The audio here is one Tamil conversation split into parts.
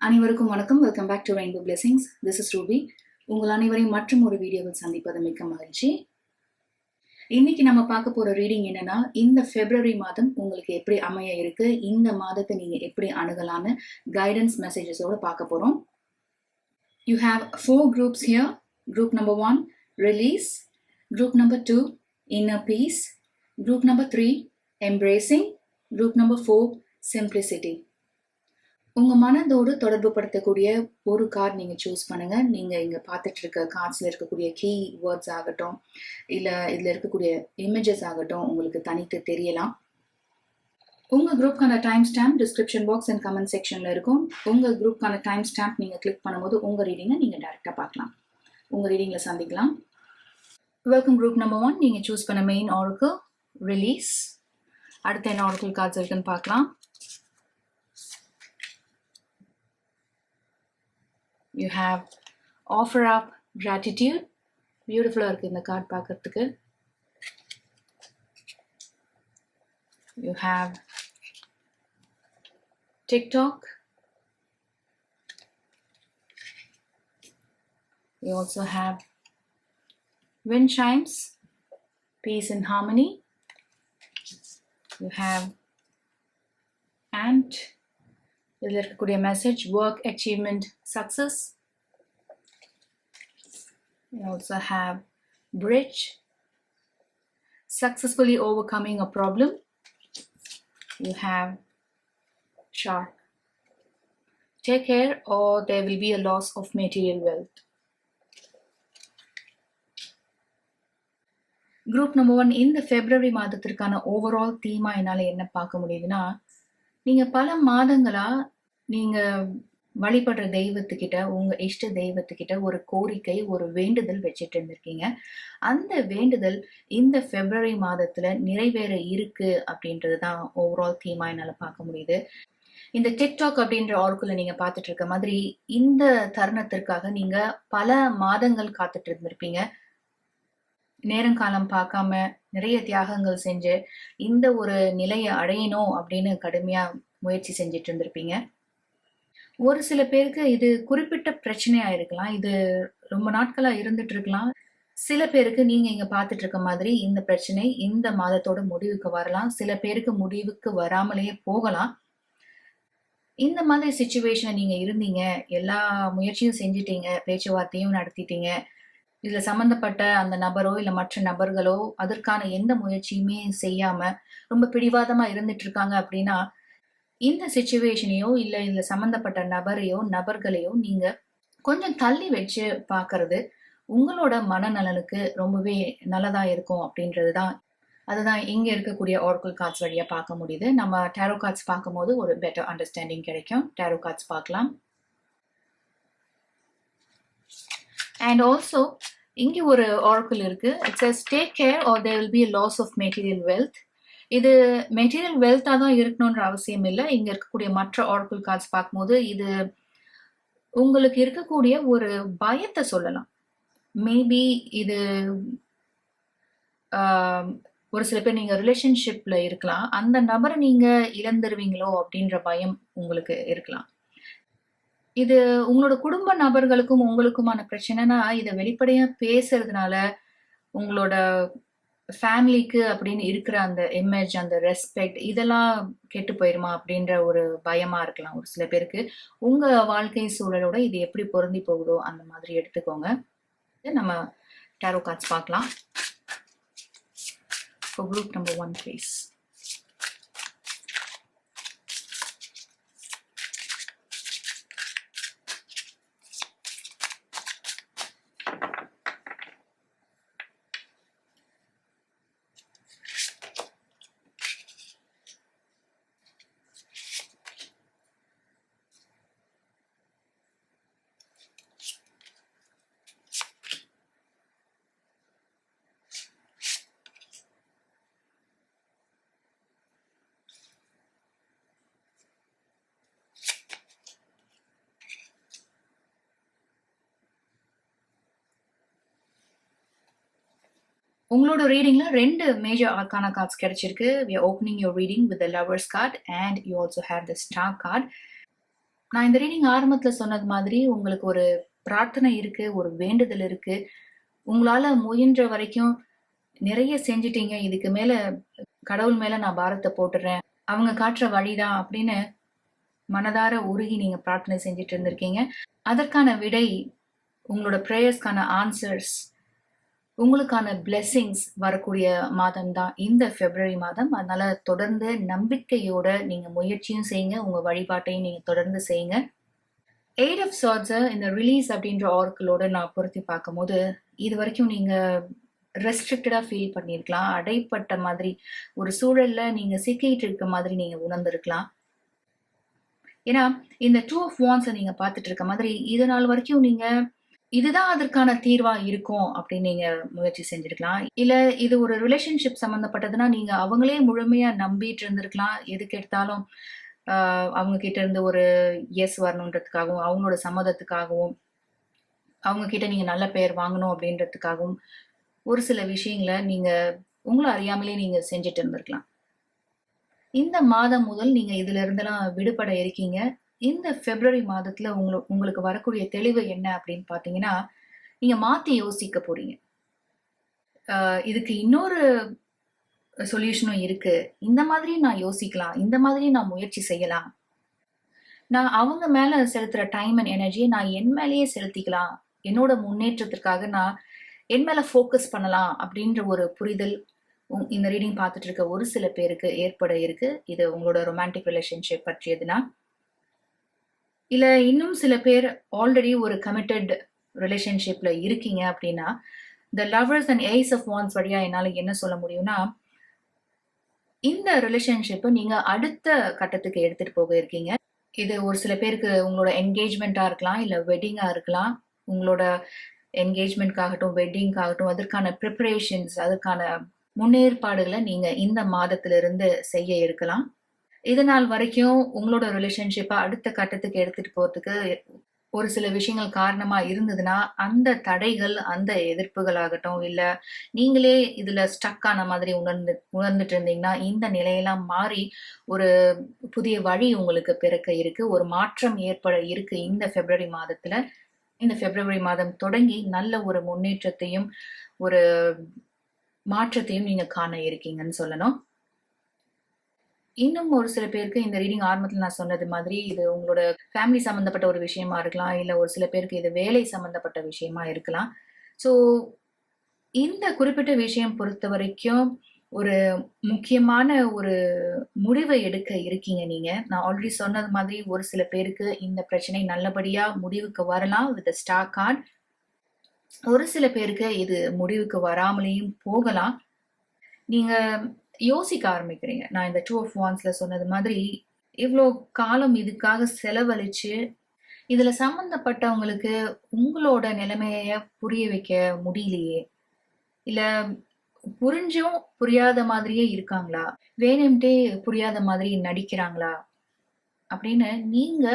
அனைவருக்கும் வணக்கம். Welcome back to Rainbow Blessings. This is Ruby. உங்கள் அனைவரையும் மற்றும் ஒரு வீடியோவில் சந்திப்பது மிக்க மகிழ்ச்சி. இன்னைக்கு நம்ம பார்க்க போற ரீடிங் என்னன்னா, இந்த பிப்ரவரி மாதம் உங்களுக்கு எப்படி அமைய இருக்கு, இந்த மாதத்தை நீங்க எப்படி அணுகலான்னு கைடன்ஸ் மெசேஜஸோட பார்க்க போறோம். You have 4 groups here. Group number 1, release. Group number 2, inner peace. Group number 3, embracing. Group number 4, simplicity. உங்க மனதோடு தொடர்பு படுத்தக்கூடிய ஒரு கார்டு நீங்க சூஸ் பண்ணுங்க. நீங்க இங்க பார்த்துட்டு இருக்க கார்ட்ஸ்ல இருக்கக்கூடிய கீ வேர்ட்ஸ் ஆகட்டும், இல்ல இதுல இருக்கக்கூடிய இமேஜஸ் ஆகட்டும் உங்களுக்கு தனித்து தெரியலாம். உங்க குரூப்கான time stamp description box and comment செக்ஷன்ல இருக்கும். உங்க குரூப்கான டைம் ஸ்டாம்ப் நீங்க கிளிக் பண்ணும்போது உங்க ரீடிங்கை நீங்க டைரக்டா பார்க்கலாம். உங்க ரீடிங்ல சந்திக்கலாம். Welcome group number 1. நீங்க சூஸ் பண்ண மெயின் ஆர்க்கிள் ரிலீஸ். அடுத்த என்ன ஆர்க்கிள் கார்ட்ஸ் இருக்குன்னு பார்க்கலாம். You have offer up gratitude. Beautiful இருக்கு இந்த கார்டு பார்க்கிறதுக்கு. You have TikTok. You also have wind chimes, peace and harmony. You have ant. இதில் இருக்கக்கூடிய message work achievement success. You also have bridge, successfully overcoming a problem. You have shark, take care or there will be a loss of material wealth. Group number 1, இந்த பிப்ரவரி மாதத்திற்கான ஓவரால் தீமா என்னால என்ன பார்க்க முடியுதுன்னா, நீங்க பல மாதங்களா நீங்க வழிபடுற தெய்வத்துக்கிட்ட, உங்க இஷ்ட தெய்வத்துக்கிட்ட ஒரு கோரிக்கை, ஒரு வேண்டுதல் வச்சுட்டு இருந்திருக்கீங்க. அந்த வேண்டுதல் இந்த பிப்ரவரி மாதத்துல நிறைவேற இருக்கு அப்படின்றதுதான் ஓவரால் தீமா என்னால பார்க்க முடியுது. இந்த டிக்டாக் அப்படின்ற ஆர்க்குள்ள நீங்க பார்த்துட்டு இருக்க மாதிரி இந்த தருணத்திற்காக நீங்க பல மாதங்கள் காத்துட்டு இருந்திருப்பீங்க. நேரங்காலம் பார்க்காம நிறைய தியாகங்கள் செஞ்சு இந்த ஒரு நிலையை அடையணும் அப்படின்னு கடுமையா முயற்சி செஞ்சுட்டு இருந்திருப்பீங்க. ஒரு சில பேருக்கு இது குறிப்பிட்ட பிரச்சனையா இருக்கலாம், இது ரொம்ப நாட்களா இருந்துட்டு இருக்கலாம். சில பேருக்கு நீங்க இங்க பார்த்துட்டு இருக்க மாதிரி இந்த பிரச்சனை இந்த மாதத்தோட முடிவுக்கு வரலாம். சில பேருக்கு முடிவுக்கு வராமலேயே போகலாம். இந்த மாதிரி சிச்சுவேஷன்ல நீங்க இருந்தீங்க, எல்லா முயற்சியும் செஞ்சுட்டீங்க, பேச்சுவார்த்தையும் நடத்திட்டீங்க, இதுல சம்பந்தப்பட்ட அந்த நபரோ இல்ல மற்ற நபர்களோ அதற்கான எந்த முயற்சியுமே செய்யாம ரொம்ப பிடிவாதமா இருந்துட்டு இருக்காங்க அப்படின்னா, இந்த சிச்சுவேஷனையோ இல்ல இதுல சம்பந்தப்பட்ட நபரையோ நபர்களையோ நீங்க கொஞ்சம் தள்ளி வச்சு பாக்குறது உங்களோட மனநலனுக்கு ரொம்பவே நல்லதா இருக்கும் அப்படின்றதுதான். அதுதான் இங்க இருக்கக்கூடிய ஆர்க்கிள் கார்ட்ஸ் வழியா பார்க்க முடியுது. நம்ம டேரோ கார்ட்ஸ் பார்க்கும் போது ஒரு பெட்டர் அண்டர்ஸ்டாண்டிங் கிடைக்கும். டேரோ கார்ட்ஸ் பார்க்கலாம். அண்ட் ஆல்சோ இங்க ஒரு ஆர்க்கிள் இருக்கு. It says take care or there will be a loss of material wealth. இது மெட்டீரியல் வெல்த்தா தான் இருக்கணும்ன்ற அவசியம் இல்லை. இங்க இருக்கக்கூடிய மற்ற ஆர்க்கிள் கார்ட்ஸ் பார்க்கும்போது இது உங்களுக்கு இருக்கக்கூடிய ஒரு பயத்தை சொல்லலாம். மேபி இது ஒரு சில பேர் நீங்க ரிலேஷன்ஷிப்ல இருக்கலாம், அந்த நபரை நீங்க இழந்துருவீங்களோ அப்படின்ற பயம் உங்களுக்கு இருக்கலாம். இது உங்களோட குடும்ப நபர்களுக்கும் உங்களுக்குமான பிரச்சனைனா இதை வெளிப்படையா பேசுறதுனால உங்களோட ஃபேமிலிக்கு அப்படின்னு இருக்கிற அந்த இமேஜ், அந்த ரெஸ்பெக்ட் இதெல்லாம் கெட்டு போயிருமா அப்படின்ற ஒரு பயமா இருக்கலாம் ஒரு சில பேருக்கு. உங்க வாழ்க்கை சூழலோட இது எப்படி பொருந்தி போகுதோ அந்த மாதிரி எடுத்துக்கோங்க. நம்ம டேரோ கார்ட்ஸ் பார்க்கலாம். For group number 1, please. உங்களோட ரீடிங்ல 2 மேஜர் ஆர்கானா கார்ட்ஸ் கிடைச்சிருக்கு. We are opening your reading with the Lovers card and you also have the Star card. நான் இந்த ரீடிங் ஆரம்பத்துல சொன்னது மாதிரி உங்களுக்கு ஒரு பிரார்த்தனை இருக்கு, ஒரு வேண்டுதல் இருக்கு. உங்களால முயன்ற வரைக்கும் நிறைய செஞ்சுட்டீங்க. இதுக்கு மேல கடவுள் மேல நான் பாரத்தை போட்டுறேன். அவங்க காட்டுற வழிதான் அப்படின்னு மனதார உருகி நீங்க பிரார்த்தனை செஞ்சுட்டு இருந்திருக்கீங்க. அதற்கான விடை, உங்களோட ப்ரேயர்ஸ்க்கான ஆன்சர்ஸ், உங்களுக்கான பிளெஸிங்ஸ் வரக்கூடிய மாதம் தான் இந்த பிப்ரவரி மாதம். அதனால தொடர்ந்து நம்பிக்கையோட நீங்க முயற்சியும் செய்யுங்க, உங்க வழிபாட்டையும் நீங்க தொடர்ந்து செய்யுங்க. எயிட் ஆஃப் சார்ட்ஸை இந்த ரிலீஸ் அப்படின்ற ஆர்க்கிளோட நான் பொருத்தி பார்க்கும்போது, இது வரைக்கும் நீங்க ரெஸ்ட்ரிக்டடா ஃபீல் பண்ணியிருக்கலாம், அடைப்பட்ட மாதிரி ஒரு சூழல்ல நீங்க சிக்கிட்டு இருக்க மாதிரி நீங்க உணர்ந்திருக்கலாம். ஏன்னா இந்த டூ ஆஃப் வான்ஸை நீங்க பார்த்துட்டு இருக்க மாதிரி இது நாள் வரைக்கும் நீங்க இதுதான் அதற்கான தீர்வா இருக்கும் அப்படின்னு நீங்க முயற்சி செஞ்சிருக்கலாம். இல்ல இது ஒரு ரிலேஷன்ஷிப் சம்பந்தப்பட்டதுன்னா நீங்க அவங்களே முழுமையா நம்பிட்டு இருந்திருக்கலாம். எதுக்கு எடுத்தாலும் அவங்க கிட்ட இருந்து ஒரு எஸ் வரணுன்றதுக்காகவும், அவங்களோட சம்மதத்துக்காகவும், அவங்க கிட்ட நீங்க நல்ல பெயர் வாங்கணும் அப்படின்றதுக்காகவும் ஒரு சில விஷயங்களை நீங்க உங்களை அறியாமலே நீங்க செஞ்சுட்டு இருந்திருக்கலாம். இந்த மாதம் முதல் நீங்க இதுல இருந்தெல்லாம் விடுபட இருக்கீங்க. இந்த பிப்ரவரி மாதத்துல உங்களுக்கு வரக்கூடிய தெளிவு என்ன அப்படின்னு பாத்தீங்கன்னா, நீங்க மாத்தி யோசிக்க போறீங்க. இதுக்கு இன்னொரு சொல்யூஷனும் இருக்கு. இந்த மாதிரி நான் யோசிக்கலாம், இந்த மாதிரி நான் முயற்சி செய்யலாம். நான் அவங்க மேல செலுத்துற டைம் அண்ட் எனர்ஜியை நான் என் மேலேயே செலுத்திக்கலாம். என்னோட முன்னேற்றத்திற்காக நான் என் மேல ஃபோக்கஸ் பண்ணலாம் அப்படின்ற ஒரு புரிதல் இந்த ரீடிங் பார்த்துட்டு இருக்க ஒரு சில பேருக்கு ஏற்பட இருக்கு. இது உங்களோட ரொமான்டிக் ரிலேஷன்ஷிப் பற்றியதுன்னா, இல்ல இன்னும் சில பேர் ஆல்ரெடி ஒரு கமிட்டட் ரிலேஷன்ஷிப்ல இருக்கீங்க அப்படின்னா, the lovers and ace of wands வழியா என்னால என்ன சொல்ல முடியும்னா, இந்த ரிலேஷன்ஷிப்பை நீங்க அடுத்த கட்டத்துக்கு எடுத்துட்டு போக இருக்கீங்க. இது ஒரு சில பேருக்கு உங்களோட என்கேஜ்மெண்ட்டா இருக்கலாம், இல்ல வெட்டிங்கா இருக்கலாம். உங்களோட என்கேஜ்மெண்ட்காகட்டும், வெட்டிங்காகட்டும், அதற்கான ப்ரிப்பரேஷன்ஸ், அதற்கான முன்னேற்பாடுகளை நீங்க இந்த மாதத்திலிருந்து செய்ய இருக்கலாம். இது நாள் வரைக்கும் உங்களோட ரிலேஷன்ஷிப்பை அடுத்த கட்டத்துக்கு எடுத்துட்டு போறதுக்கு ஒரு சில விஷயங்கள் காரணமா இருந்ததுன்னா, அந்த தடைகள், அந்த எதிர்ப்புகள் ஆகட்டும், இல்ல நீங்களே இதுல ஸ்டக் ஆன மாதிரி உணர்ந்துட்டு இருந்தீங்கன்னா, இந்த நிலையெல்லாம் மாறி ஒரு புதிய வழி உங்களுக்கு பிறக்க இருக்கு. ஒரு மாற்றம் ஏற்பட இருக்கு இந்த பிப்ரவரி மாதத்துல. இந்த பிப்ரவரி மாதம் தொடங்கி நல்ல ஒரு முன்னேற்றத்தையும் ஒரு மாற்றத்தையும் நீங்க காண இருக்கீங்கன்னு சொல்லணும். இன்னும் ஒரு சில பேருக்கு இந்த ரீடிங் ஆரம்பத்தில் நான் சொன்னது மாதிரி இது உங்களோட ஃபேமிலி சம்பந்தப்பட்ட ஒரு விஷயமா இருக்கலாம், இல்ல ஒரு சில பேருக்கு இது வேலை சம்பந்தப்பட்ட விஷயமா இருக்கலாம். ஸோ இந்த குறிப்பிட்ட விஷயம் பொறுத்த வரைக்கும் ஒரு முக்கியமான ஒரு முடிவை எடுக்க இருக்கீங்க நீங்க. நான் ஆல்ரெடி சொன்னது மாதிரி ஒரு சில பேருக்கு இந்த பிரச்சனை நல்லபடியா முடிவுக்கு வரலாம் வித் ஸ்டார் கார்டு. ஒரு சில பேருக்கு இது முடிவுக்கு வராமலேயும் போகலாம். நீங்க யோசிக்க ஆரம்பிக்கிறீங்க. நான் இந்த டூ ஆஃப் வான்ஸ்ல சொன்னது மாதிரி இவ்வளோ காலம் இதுக்காக செலவழிச்சு இதுல சம்பந்தப்பட்டவங்களுக்கு உங்களோட நிலைமைய புரிய வைக்க முடியலையே, இல்ல புரிஞ்சும் புரியாத மாதிரியே இருக்காங்களா, வேணும்ட்டே புரியாத மாதிரி நடிக்கிறாங்களா அப்படின்னு நீங்க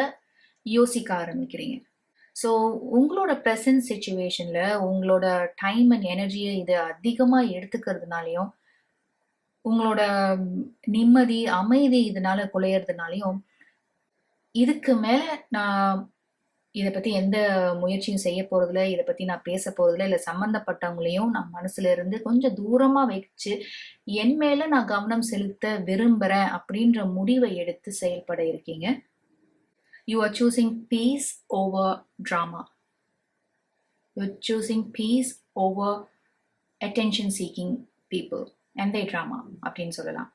யோசிக்க ஆரம்பிக்கிறீங்க. ஸோ உங்களோட ப்ரெசன்ட் சிச்சுவேஷன்ல உங்களோட டைம் அண்ட் எனர்ஜியை இது அதிகமா எடுத்துக்கிறதுனாலையும், உங்களோட நிம்மதி, அமைதி இதனால குலையறதுனாலையும், இதுக்கு மேல நான் இதை பத்தி எந்த முயற்சியும் செய்ய போறதில்ல, இதை பத்தி நான் பேச போறதில்ல, இல்ல சம்பந்தப்பட்டவங்களையும் நான் மனசுல இருந்து கொஞ்சம் தூரமா வச்சு என் மேல நான் கவனம் செலுத்த விரும்புறேன் அப்படின்ற முடிவை எடுத்து செயல்பட இருக்கீங்க. You are choosing peace over drama. You're choosing peace over attention seeking people and their drama அப்படின்னு சொல்லலாம்.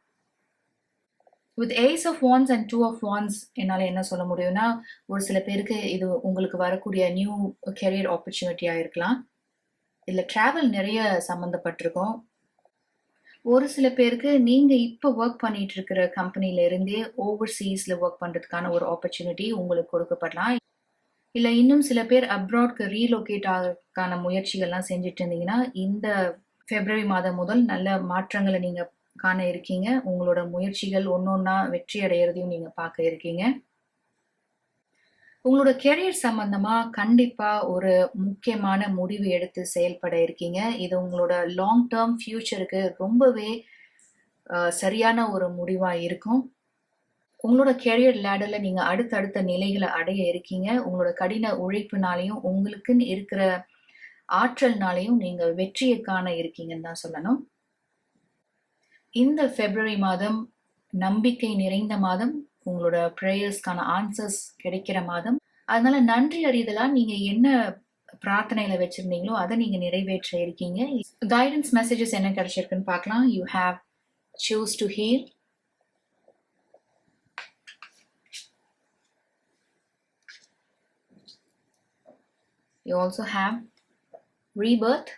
With ace of wands and two of wands என்னால் என்ன சொல்ல முடியும்னா, ஒரு சில பேருக்கு இது உங்களுக்கு வரக்கூடிய நியூ கெரியர் ஆப்பர்ச்சுனிட்டியாக இருக்கலாம், இல்லை ட்ராவல் நிறைய சம்மந்தப்பட்டிருக்கும். ஒரு சில பேருக்கு நீங்கள் இப்போ ஒர்க் பண்ணிட்டு இருக்கிற கம்பெனில இருந்தே ஓவர்சீஸில் ஒர்க் பண்ணுறதுக்கான ஒரு ஆப்பர்ச்சுனிட்டி உங்களுக்கு கொடுக்கப்படலாம். இல்லை இன்னும் சில பேர் அப்ராட்க்கு ரீலோகேட் ஆகிறதுக்கான முயற்சிகள்லாம் செஞ்சுட்டு இருந்தீங்கன்னா, இந்த பிப்ரவரி மாதம் முதல் நல்ல மாற்றங்களை நீங்கள் காண இருக்கீங்க. உங்களோட முயற்சிகள் ஒன்னொன்னா வெற்றி அடையிறதையும் நீங்க பார்க்க இருக்கீங்க. உங்களோட கெரியர் சம்பந்தமா கண்டிப்பா ஒரு முக்கியமான முடிவு எடுத்து செயல்பட இருக்கீங்க. இது உங்களோட லாங் டேர்ம் ஃபியூச்சருக்கு ரொம்பவே சரியான ஒரு முடிவா இருக்கும். உங்களோட கெரியர் லேடர்ல நீங்க அடுத்தடுத்த நிலைகளை அடைய இருக்கீங்க. உங்களோட கடின உழைப்புனாலையும் உங்களுக்குன்னு இருக்கிற ஆற்றல்னாலையும் நீங்க வெற்றியை காண இருக்கீங்கன்னு தான் சொல்லணும். இந்த பிப்ரவரி மாதம் நம்பிக்கை நிறைந்த மாதம், உங்களோட ப்ரேயர்ஸ்க்கான ஆன்சர்ஸ் கிடைக்கிற மாதம். அதனால நன்றி அறிதலா நீங்க என்ன பிரார்த்தனையில வச்சிருந்தீங்களோ அதை நீங்க நிறைவேற்ற இருக்கீங்க. கைடன்ஸ் மெசேஜஸ் என்ன கிடைச்சிருக்குன்னு பார்க்கலாம். You have choose to heal, you also have rebirth.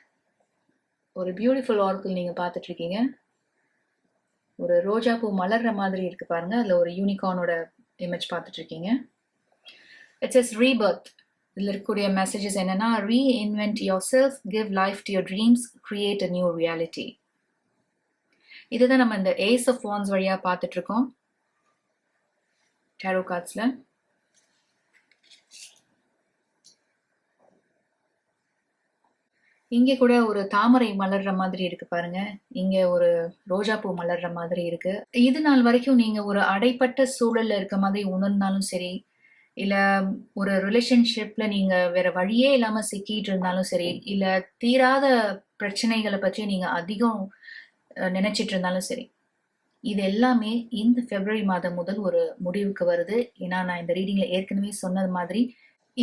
ஒரு பியூட்டிஃபுல் ஆர்க்கிள் நீங்க பார்த்துட்டு இருக்கீங்க. ஒரு ரோஜா பூ மலர்ற மாதிரி இருக்கு பாருங்க. அதுல ஒரு யூனிகார்னோட இமேஜ் பார்த்துட்டு இருக்கீங்க. It's is Rebirth. இதுல இருக்கக்கூடிய மெசேஜஸ் என்னன்னா, reinvent your self, give life to your dreams, create a new reality. இதுதான் நம்ம இந்த ஏஸ் ஆஃப் வான்ஸ் வழியா பார்த்துட்டு இருக்கோம் டாரோ கார்ட்ஸ்ல. இங்க கூட ஒரு தாமரை மலர்ற மாதிரி இருக்கு பாருங்க. இங்க ஒரு ரோஜா பூ மலர்ற மாதிரி இருக்கு. இது நாள் வரைக்கும் நீங்க ஒரு அடைப்பட்ட சூழல்ல இருக்க மாதிரி உணர்ந்தாலும் சரி, இல்ல ஒரு ரிலேஷன்ஷிப்ல நீங்க வேற வழியே இல்லாம சிக்கிட்டு இருந்தாலும் சரி, இல்ல தீராத பிரச்சனைகளை பற்றி நீங்க அதிகம் நினைச்சிட்டு இருந்தாலும் சரி, இது எல்லாமே இந்த பிப்ரவரி மாதம் முதல் ஒரு முடிவுக்கு வருது. ஏன்னா நான் இந்த ரீடிங்ல ஏற்கனவே சொன்னது மாதிரி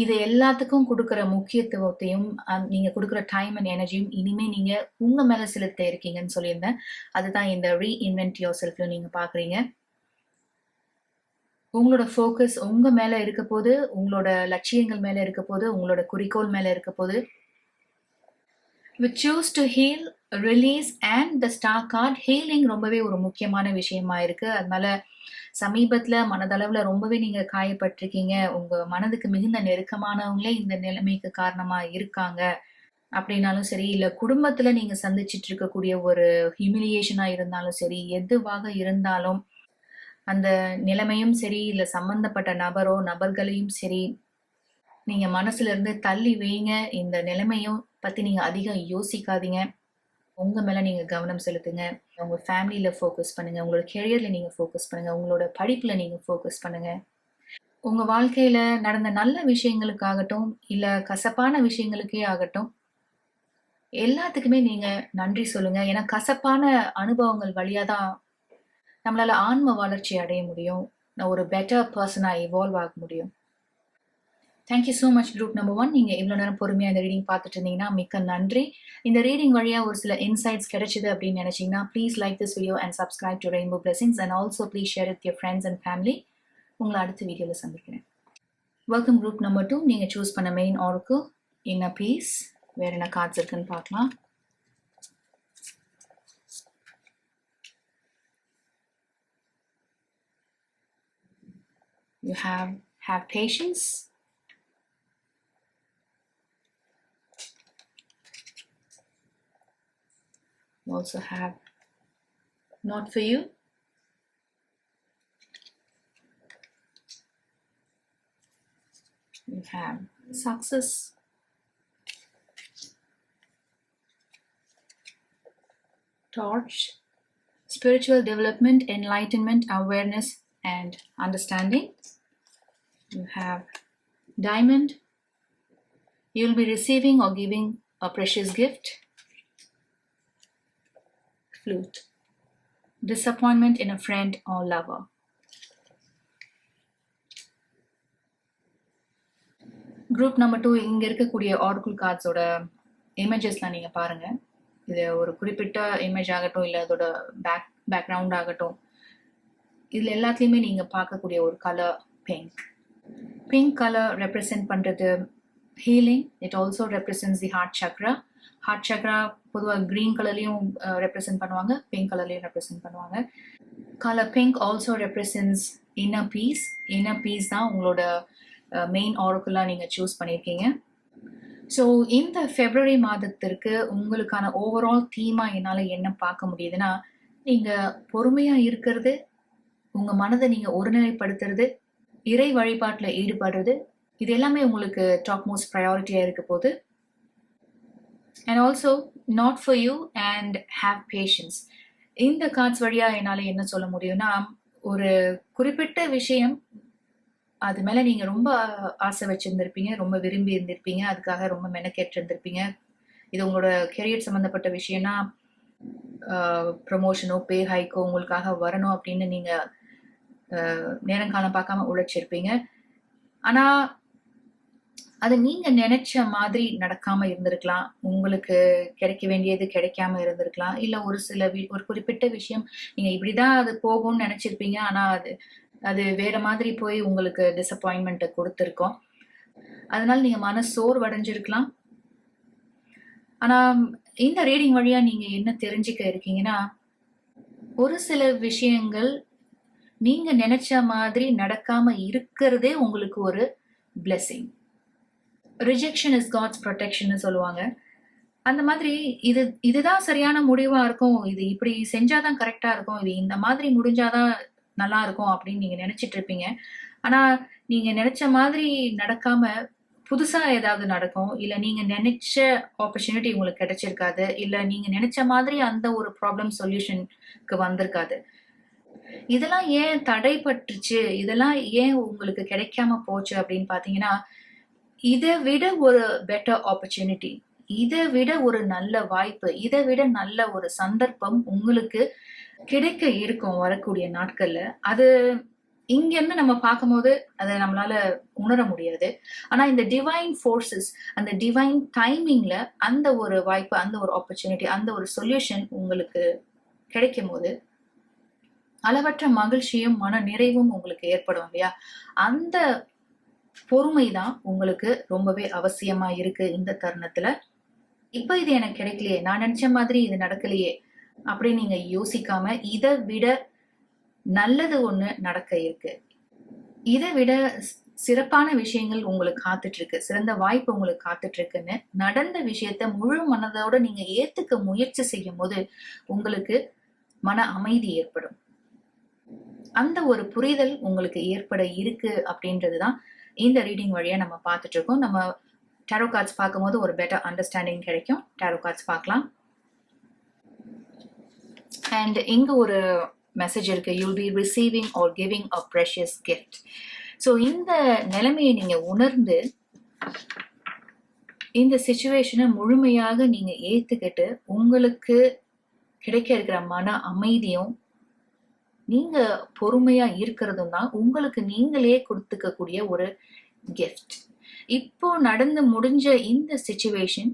இது எல்லாத்துக்கும் கொடுக்குற முக்கியத்துவத்தையும் நீங்க கொடுக்குற டைம் அண்ட் எனர்ஜியும் இனிமே நீங்க உங்க மேல செலுத்த இருக்கீங்கன்னு சொல்லியிருந்தேன். அதுதான் இந்த ரீஇன்வென்ட் யோர் செல்ஃப்ல நீங்க பாக்குறீங்க. உங்களோட ஃபோக்கஸ் உங்க மேல இருக்க போது, உங்களோட லட்சியங்கள் மேல இருக்க போது, உங்களோட குறிக்கோள் மேல இருக்க போது. choose to heal, release and the star card. Healing ரொம்பவே ஒரு முக்கியமான விஷயமா இருக்கு. அதனால சமீபத்துல மனதளவுல ரொம்பவே நீங்க காயப்பட்டிருக்கீங்க. உங்க மனதுக்கு மிகுந்த நெருக்கமானவங்களே இந்த நிலைமைக்கு காரணமா இருக்காங்க அப்படின்னாலும் சரி, இல்ல குடும்பத்துல நீங்க சந்திச்சிட்டு இருக்கக்கூடிய ஒரு ஹியூமிலியேஷனா இருந்தாலும் சரி, எதுவாக இருந்தாலும் அந்த நிலைமையும் சரி, இல்ல சம்பந்தப்பட்ட நபரோ நபர்களையும் சரி, நீங்க மனசுல இருந்து தள்ளி வைங்க. இந்த நிலைமையும் பத்தி நீங்க அதிகம் யோசிக்காதீங்க. உங்க மேல நீங்க கவனம் செலுத்துங்க. உங்க ஃபேமிலியில ஃபோக்கஸ் பண்ணுங்க. உங்களோட கெரியர்ல நீங்க ஃபோக்கஸ் பண்ணுங்க. உங்களோட படிப்புல நீங்க ஃபோக்கஸ் பண்ணுங்க. உங்க வாழ்க்கையில நடந்த நல்ல விஷயங்களுக்காகட்டும், இல்ல கசப்பான விஷயங்களுக்கே ஆகட்டும், எல்லாத்துக்குமே நீங்க நன்றி சொல்லுங்க. ஏன்னா கசப்பான அனுபவங்கள் வழியா தான் நம்மளால ஆன்ம வளர்ச்சி அடைய முடியும். ஒரு பெட்டர் பர்சனா இவால்வ் ஆக முடியும். Thank you so much group number 1. நீங்கள் இவ்வளோ நேரம் பொறுமையாக இந்த ரீடிங் பார்த்துட்டு இருந்தீங்கன்னா மிக்க நன்றி. இந்த ரீடிங் வழியாக ஒரு சில இன்சைட்ஸ் கிடைச்சிது அப்படின்னு நினச்சிங்கன்னா please like this video and subscribe to Rainbow blessings and also please share with your friends and family. உங்களை அடுத்த வீடியோவில் சந்திக்கிறேன். Welcome group number 2. நீங்கள் சூஸ் பண்ண மெயின் ஆர்க்கிள் என்ன பீஸ், வேறு என்ன கார்ட்ஸ் இருக்குன்னு பார்க்கலாம். You have patience. You also have not for you. You have success. Torch. Spiritual development, enlightenment, awareness and understanding. You have diamond. You'll be receiving or giving a precious gift. Flute. Disappointment in a friend or lover. Group number 2. இங்க இருக்கக்கூடிய ஆர்க்கிள் கார்ட்ஸோட இமேஜஸ்லாம் நீங்க பாருங்க. இது ஒரு குறிப்பிட்ட இமேஜ் ஆகட்டும், இல்லை அதோட பேக்ரவுண்ட் ஆகட்டும், இதுல எல்லாத்துலேயுமே நீங்க பார்க்கக்கூடிய ஒரு colour pink. Pink colour represent பண்றது healing. It also represents the heart chakra. Heart chakra பொதுவாக க்ரீன் கலர்லையும் ரெப்ரசென்ட் பண்ணுவாங்க, பிங்க் கலர்லையும் ரெப்ரசென்ட் பண்ணுவாங்க. Colour pink also represents inner peace. Inner peace தான் உங்களோட மெயின் ஆர்க்கிளாக நீங்கள் சூஸ் பண்ணியிருக்கீங்க. ஸோ இந்த பிப்ரவரி மாதத்திற்கு உங்களுக்கான ஓவரால் தீமாக என்னால் என்ன பார்க்க முடியுதுன்னா, நீங்கள் பொறுமையாக இருக்கிறது, உங்கள் மனதை நீங்கள் ஒருநிலைப்படுத்துறது, இறை வழிபாட்டில் ஈடுபடுறது, இது எல்லாமே உங்களுக்கு டாப் மோஸ்ட் ப்ரையாரிட்டியாக இருக்க போது. And also not for you and have patience. இந்த கார்ட்ஸ் வழியாக என்னால் என்ன சொல்ல முடியும்னா, ஒரு குறிப்பிட்ட விஷயம் அது மேல நீங்க ரொம்ப ஆசை வச்சிருந்திருப்பீங்க, ரொம்ப விரும்பி இருந்திருப்பீங்க, அதுக்காக ரொம்ப மெனக்கெட்டு இருந்திருப்பீங்க. இது உங்களோட கெரியர் சம்பந்தப்பட்ட விஷயம்னா ப்ரமோஷனோ பே ஹைக்கோ உங்களுக்காக வரணும் அப்படின்னு நீங்க நேரங்காலம் பார்க்காம உழைச்சிருப்பீங்க. ஆனா அது நீங்க நினைச்ச மாதிரி நடக்காம இருந்திருக்கலாம். உங்களுக்கு கிடைக்க வேண்டியது கிடைக்காம இருந்திருக்கலாம். இல்ல ஒரு சில ஒரு குறிப்பிட்ட விஷயம் நீங்க இப்படிதான் அது போகும்னு நினைச்சிருப்பீங்க. ஆனா அது அது வேற மாதிரி போய் உங்களுக்கு டிசப்பாயின்மெண்ட்டை கொடுத்துருக்கோம். அதனால நீங்க மன சோர்வடைஞ்சிருக்கலாம். ஆனா இந்த ரீடிங் வழியா நீங்க என்ன தெரிஞ்சுக்க இருக்கீங்கன்னா, ஒரு சில விஷயங்கள் நீங்க நினைச்ச மாதிரி நடக்காம இருக்கிறதே உங்களுக்கு ஒரு blessing. Rejection is God's protection சொல்லுவாங்க. அந்த மாதிரி இதுதான் சரியான முடிவா இருக்கும், இது இப்படி செஞ்சாதான் கரெக்டா இருக்கும், இது இந்த மாதிரி முடிஞ்சாதான் நல்லா இருக்கும் அப்படின்னு நீங்க நினைச்சிட்டு இருப்பீங்க. ஆனா நீங்க நினைச்ச மாதிரி நடக்காம புதுசா ஏதாவது நடக்கும். இல்ல நீங்க நினைச்ச ஆப்பர்ச்சுனிட்டி உங்களுக்கு கிடைச்சிருக்காது. இல்ல நீங்க நினைச்ச மாதிரி அந்த ஒரு ப்ராப்ளம் சொல்யூஷனுக்கு வந்திருக்காது. இதெல்லாம் ஏன் தடைப்பட்டுச்சு, இதெல்லாம் ஏன் உங்களுக்கு கிடைக்காம போச்சு அப்படின்னு பாத்தீங்கன்னா, இதை விட ஒரு பெட்டர் ஆப்பர்ச்சுனிட்டி, இதை விட ஒரு நல்ல வாய்ப்பு, இதை விட நல்ல ஒரு சந்தர்ப்பம் உங்களுக்கு கிடைக்க இருக்கும் வரக்கூடிய நாட்கள்ல. அது இங்க இருந்து நம்ம பார்க்கும்போது அதை நம்மளால உணர முடியாது. ஆனா இந்த டிவைன் ஃபோர்ஸஸ், அந்த டிவைன் டைமிங்ல அந்த ஒரு வாய்ப்பு, அந்த ஒரு ஆப்பர்ச்சுனிட்டி, அந்த ஒரு சொல்யூஷன் உங்களுக்கு கிடைக்கும் போது அளவற்ற மகிழ்ச்சியும் மன நிறைவும் உங்களுக்கு ஏற்படும் இல்லையா? அந்த பொறுமைதான் உங்களுக்கு ரொம்பவே அவசியமா இருக்கு இந்த தருணத்துல. இப்ப இது எனக்கு கிடைக்கலையே, நான் நினைச்ச மாதிரி இது நடக்கலையே அப்படின்னு நீங்க யோசிக்காம, இதை விட நல்லது ஒண்ணு நடக்க இருக்கு, இதை விட சிறப்பான விஷயங்கள் உங்களுக்கு காத்துட்டு இருக்கு, சிறந்த வாய்ப்பு உங்களுக்கு காத்துட்டு இருக்குன்னு நடந்த விஷயத்த முழு மனதோட நீங்க ஏத்துக்க முயற்சி செய்யும் போது உங்களுக்கு மன அமைதி ஏற்படும். அந்த ஒரு புரிதல் உங்களுக்கு ஏற்பட இருக்கு அப்படின்றதுதான் இந்த ரீடிங் வழியா நம்ம பார்த்துட்டு இருக்கோம். நம்ம டாரோ கார்ட்ஸ் பார்க்கும்போது ஒரு பெட்டர் அண்டர்ஸ்டாண்டிங் கிடைக்கும். டாரோ கார்ட்ஸ் பார்க்கலாம். அண்ட் இங்க ஒரு மெசேஜ் இருக்கு, you'll be receiving are giving a precious gift. So இந்த நிலைமையை நீங்க உணர்ந்து இந்த சிச்சுவேஷனை முழுமையாக நீங்க ஏத்துக்கிட்டு உங்களுக்கு கிடைக்க இருக்கிற மன அமைதியும் நீங்க பொறுமையா இருக்கிறதும் தான் உங்களுக்கு நீங்களே கொடுத்துக்கக்கூடிய ஒரு கிஃப்ட். இப்போ நடந்து முடிஞ்ச இந்த சிச்சுவேஷன்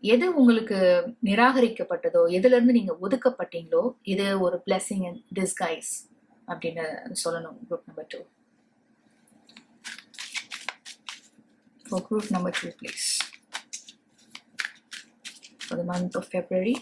எது உங்களுக்கு நிராகரிக்கப்பட்டதோ, எதுல இருந்து நீங்க ஒதுக்கப்பட்டீங்களோ, இது ஒரு பிளெஸிங் இன் டிஸ்கைஸ் அப்படின்னு சொல்லணும். Group number 2. For group number 2, please. For the month of February.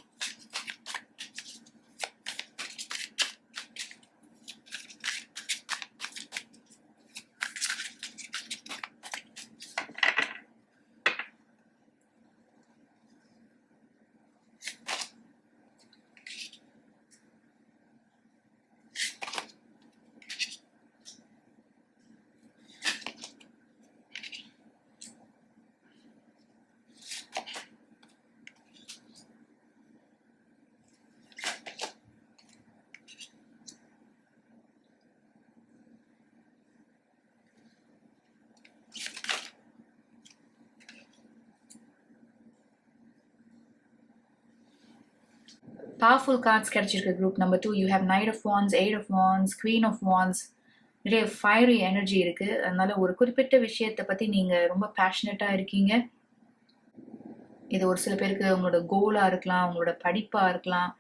Powerful cards கிடைச்சிருக்கு group number 2. You have knight of wands, 8 of wands, queen of wands. நிறைய ஃபயரி எனர்ஜி இருக்கு. அதனால ஒரு குறிப்பிட்ட விஷயத்தை பத்தி நீங்க ரொம்ப பேஷனட்டா இருக்கீங்க. இது ஒரு சில பேருக்கு உங்களோட கோலா இருக்கலாம், உங்களோட படிப்பா இருக்கலாம்,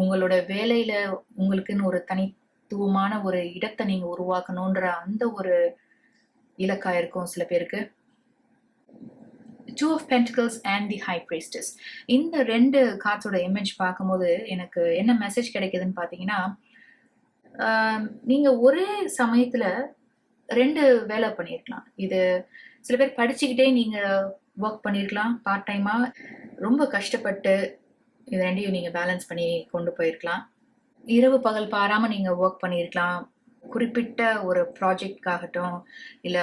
உங்களோட வேலையில உங்களுக்குன்னு ஒரு தனித்துவமான ஒரு இடத்தை நீங்க உருவாக்கணும்ன்ற அந்த ஒரு இலக்கா இருக்கும் சில பேருக்கு. 2 of Pentacles and the High Priestess. இந்த ரெண்டு கார்ட்ஸோட இமேஜ் பார்க்கும்போது எனக்கு என்ன மெசேஜ் கிடைக்குதுன்னு பார்த்தீங்கன்னா, நீங்க ஒரே சமயத்துல 2 வேலை பண்ணியிருக்கலாம். இது சில பேர் படிச்சுக்கிட்டே நீங்க ஒர்க் பண்ணியிருக்கலாம் பார்ட் டைமா. ரொம்ப கஷ்டப்பட்டு இது ரெண்டையும் நீங்க பேலன்ஸ் பண்ணி கொண்டு போயிருக்கலாம். இரவு பகல் பாராம நீங்க ஒர்க் பண்ணியிருக்கலாம். குறிப்பிட்ட ஒரு ப்ராஜெக்ட்காகட்டும், இல்ல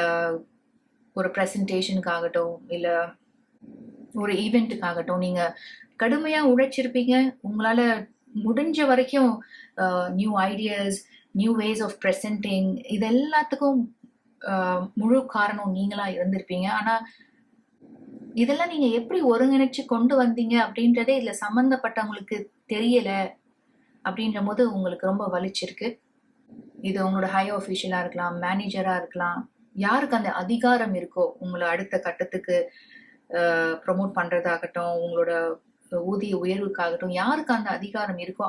ஒரு ப்ரெசன்டேஷனுக்காகட்டும், இல்ல ஒரு ஈவெண்ட்டுக்காகட்டும் நீங்க கடுமையா உழைச்சிருப்பீங்க. உங்களால முடிஞ்ச வரைக்கும் new ideas, new ways of presenting, இது எல்லாத்துக்கும் முழு காரணம் நீங்களா இருந்திருப்பீங்க. ஆனா இதெல்லாம் நீங்க எப்படி ஒருங்கிணைச்சு கொண்டு வந்தீங்க அப்படின்றதே இதுல சம்பந்தப்பட்டவங்களுக்கு தெரியல அப்படின்ற போது உங்களுக்கு ரொம்ப வலிச்சிருக்கு. இது உங்களோட ஹை ஆஃபீஷியலா இருக்கலாம், மேனேஜரா இருக்கலாம், யாருக்கு அந்த அதிகாரம் இருக்கோ உங்களை அடுத்த கட்டத்துக்கு ப்ரொமோட் பண்றதாகட்டும், உங்களோட ஊதிய உயர்வுக்காகட்டும், யாருக்கு அந்த அதிகாரம் இருக்கோ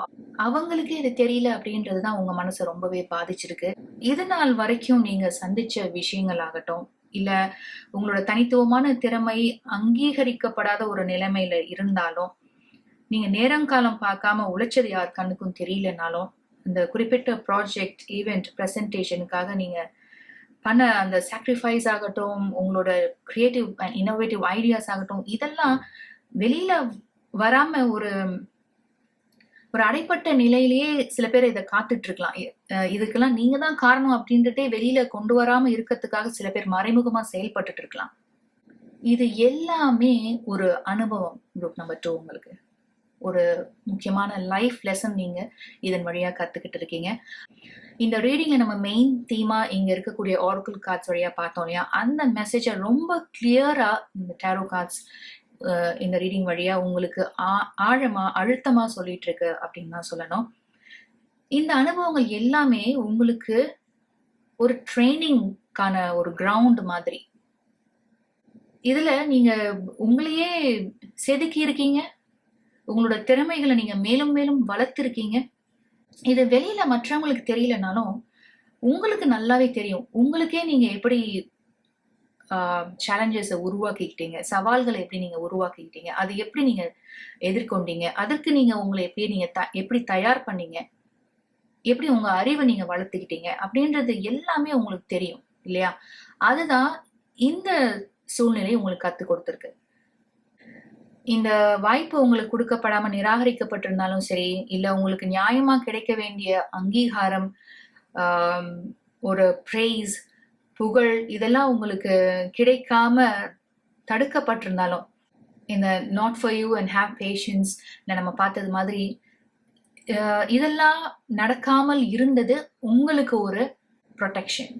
அவங்களுக்கே இது தெரியல அப்படின்றதுதான் உங்க மனசை ரொம்பவே பாதிச்சிருக்கு. இது நாள் வரைக்கும் நீங்க சந்திச்ச விஷயங்கள் ஆகட்டும், இல்ல உங்களோட தனித்துவமான திறமை அங்கீகரிக்கப்படாத ஒரு நிலைமையில இருந்தாலும், நீங்க நேரங்காலம் பார்க்காம உழைச்சது யார் கண்ணுக்கும் தெரியலனாலும், இந்த குறிப்பிட்ட ப்ராஜெக்ட், ஈவெண்ட், ப்ரெசன்டேஷனுக்காக நீங்க பண்ண அந்த சாக்ரிஃபைஸ் ஆகட்டும், உங்களோட கிரியேட்டிவ் அண்ட் இன்னோவேட்டிவ் ஐடியாஸ் ஆகட்டும், இதெல்லாம் வெளியில வராம ஒரு அடைப்பட்ட நிலையிலேயே சில பேர் இதை காத்துட்டு இருக்கலாம். இதுக்கெல்லாம் நீங்க தான் காரணம் அப்படின்றதே வெளியில கொண்டு வராம இருக்கிறதுக்காக சில பேர் மறைமுகமா செயல்பட்டுட்டு இருக்கலாம். இது எல்லாமே ஒரு அனுபவம் குரூப் நம்பர் 2. உங்களுக்கு ஒரு முக்கியமான லைஃப் லெசன் நீங்க இதன் வழியா கத்துக்கிட்டு இருக்கீங்க. இந்த ரீடிங்ல நம்ம மெயின் தீமா இங்க இருக்கக்கூடிய ஆரக்கிள் கார்ட்ஸ் வழியா பார்த்தோம் இல்லையா, அந்த மெசேஜை ரொம்ப கிளியரா இந்த டேரோ கார்ட்ஸ் இந்த ரீடிங் வழியா உங்களுக்கு ஆழமா அழுத்தமா சொல்லிட்டு இருக்கு அப்படின்னு தான் சொல்லணும். இந்த அனுபவங்கள் எல்லாமே உங்களுக்கு ஒரு ட்ரைனிங்கான ஒரு கிரவுண்ட் மாதிரி. இதுல நீங்க உங்களையே செதுக்கி இருக்கீங்க, உங்களோட திறமைகளை நீங்க மேலும் மேலும் வளர்த்திருக்கீங்க. இது வெளியில மற்றவங்களுக்கு தெரியலனாலும் உங்களுக்கு நல்லாவே தெரியும். உங்களுக்கே நீங்க எப்படி சேலஞ்சஸை உருவாக்கிக்கிட்டீங்க, சவால்களை எப்படி நீங்க உருவாக்கிக்கிட்டீங்க, அது எப்படி நீங்க எதிர்கொண்டீங்க, அதற்கு நீங்க உங்களை எப்படி தயார் பண்ணீங்க, எப்படி உங்க அறிவை நீங்க வளர்த்துக்கிட்டீங்க அப்படின்றது எல்லாமே உங்களுக்கு தெரியும் இல்லையா? அதுதான் இந்த சூழ்நிலை உங்களுக்கு கத்து கொடுத்துருக்கு. இந்த வாய்ப்பு உங்களுக்கு கொடுக்கப்படாம நிராகரிக்கப்பட்டிருந்தாலும் சரி, இல்ல உங்களுக்கு நியாயமா கிடைக்க வேண்டிய அங்கீகாரம், ஒரு பிரைஸ், புகழ், இதெல்லாம் உங்களுக்கு கிடைக்காம தடுக்கப்பட்டிருந்தாலும், இந்த not for you and have patience நம்ம பார்த்தது மாதிரி இதெல்லாம் நடக்காமல் இருந்தது உங்களுக்கு ஒரு ப்ரொடெக்ஷன்,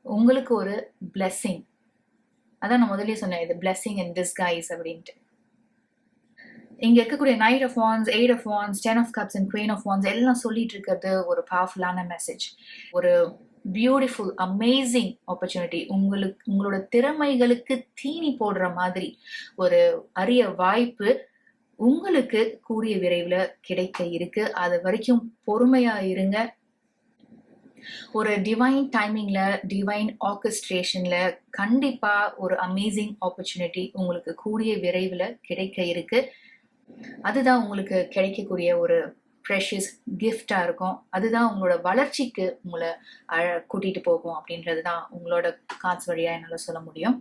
உங்களுக்கு ஒரு பிளெஸ்ஸிங். அதான் நான் முதலே சொன்னேன், இது பிளெஸ்ஸிங் இன் டிஸ்கைஸ் அப்படின்ட்டு. இங்க இருக்கக்கூடிய knight of wands, 8 of wands, 10 of cups and queen of wands எல்லாம் சொல்லிட்டு இருக்கிறது ஒரு பவர்ஃபுல்லான மெசேஜ், ஒரு பியூட்டிஃபுல் அமேசிங் ஆப்பர்ச்சுனிட்டி. உங்களோட திறமைகளுக்கு தீனி போடுற மாதிரி ஒரு அரிய வாய்ப்பு உங்களுக்கு கூடிய விரைவில் கிடைக்க இருக்கு. அது வரைக்கும் பொறுமையா இருங்க. ஒரு டிவைன் டைமிங்ல, டிவைன் ஆர்கெஸ்ட்ரேஷன்ல கண்டிப்பா ஒரு அமேசிங் ஆப்பர்ச்சுனிட்டி உங்களுக்கு கூடிய விரைவில் கிடைக்க இருக்கு. அதுதான் உங்களுக்கு கிடைக்கக்கூடிய ஒரு ப்ரெஷியஸ் கிஃப்டா இருக்கும். அதுதான் உங்களோட வளர்ச்சிக்கு உங்களை கூட்டிட்டு போகும் அப்படின்றது தான் உங்களோட கார்ட்ஸ் வழியா என்னால சொல்ல முடியும்.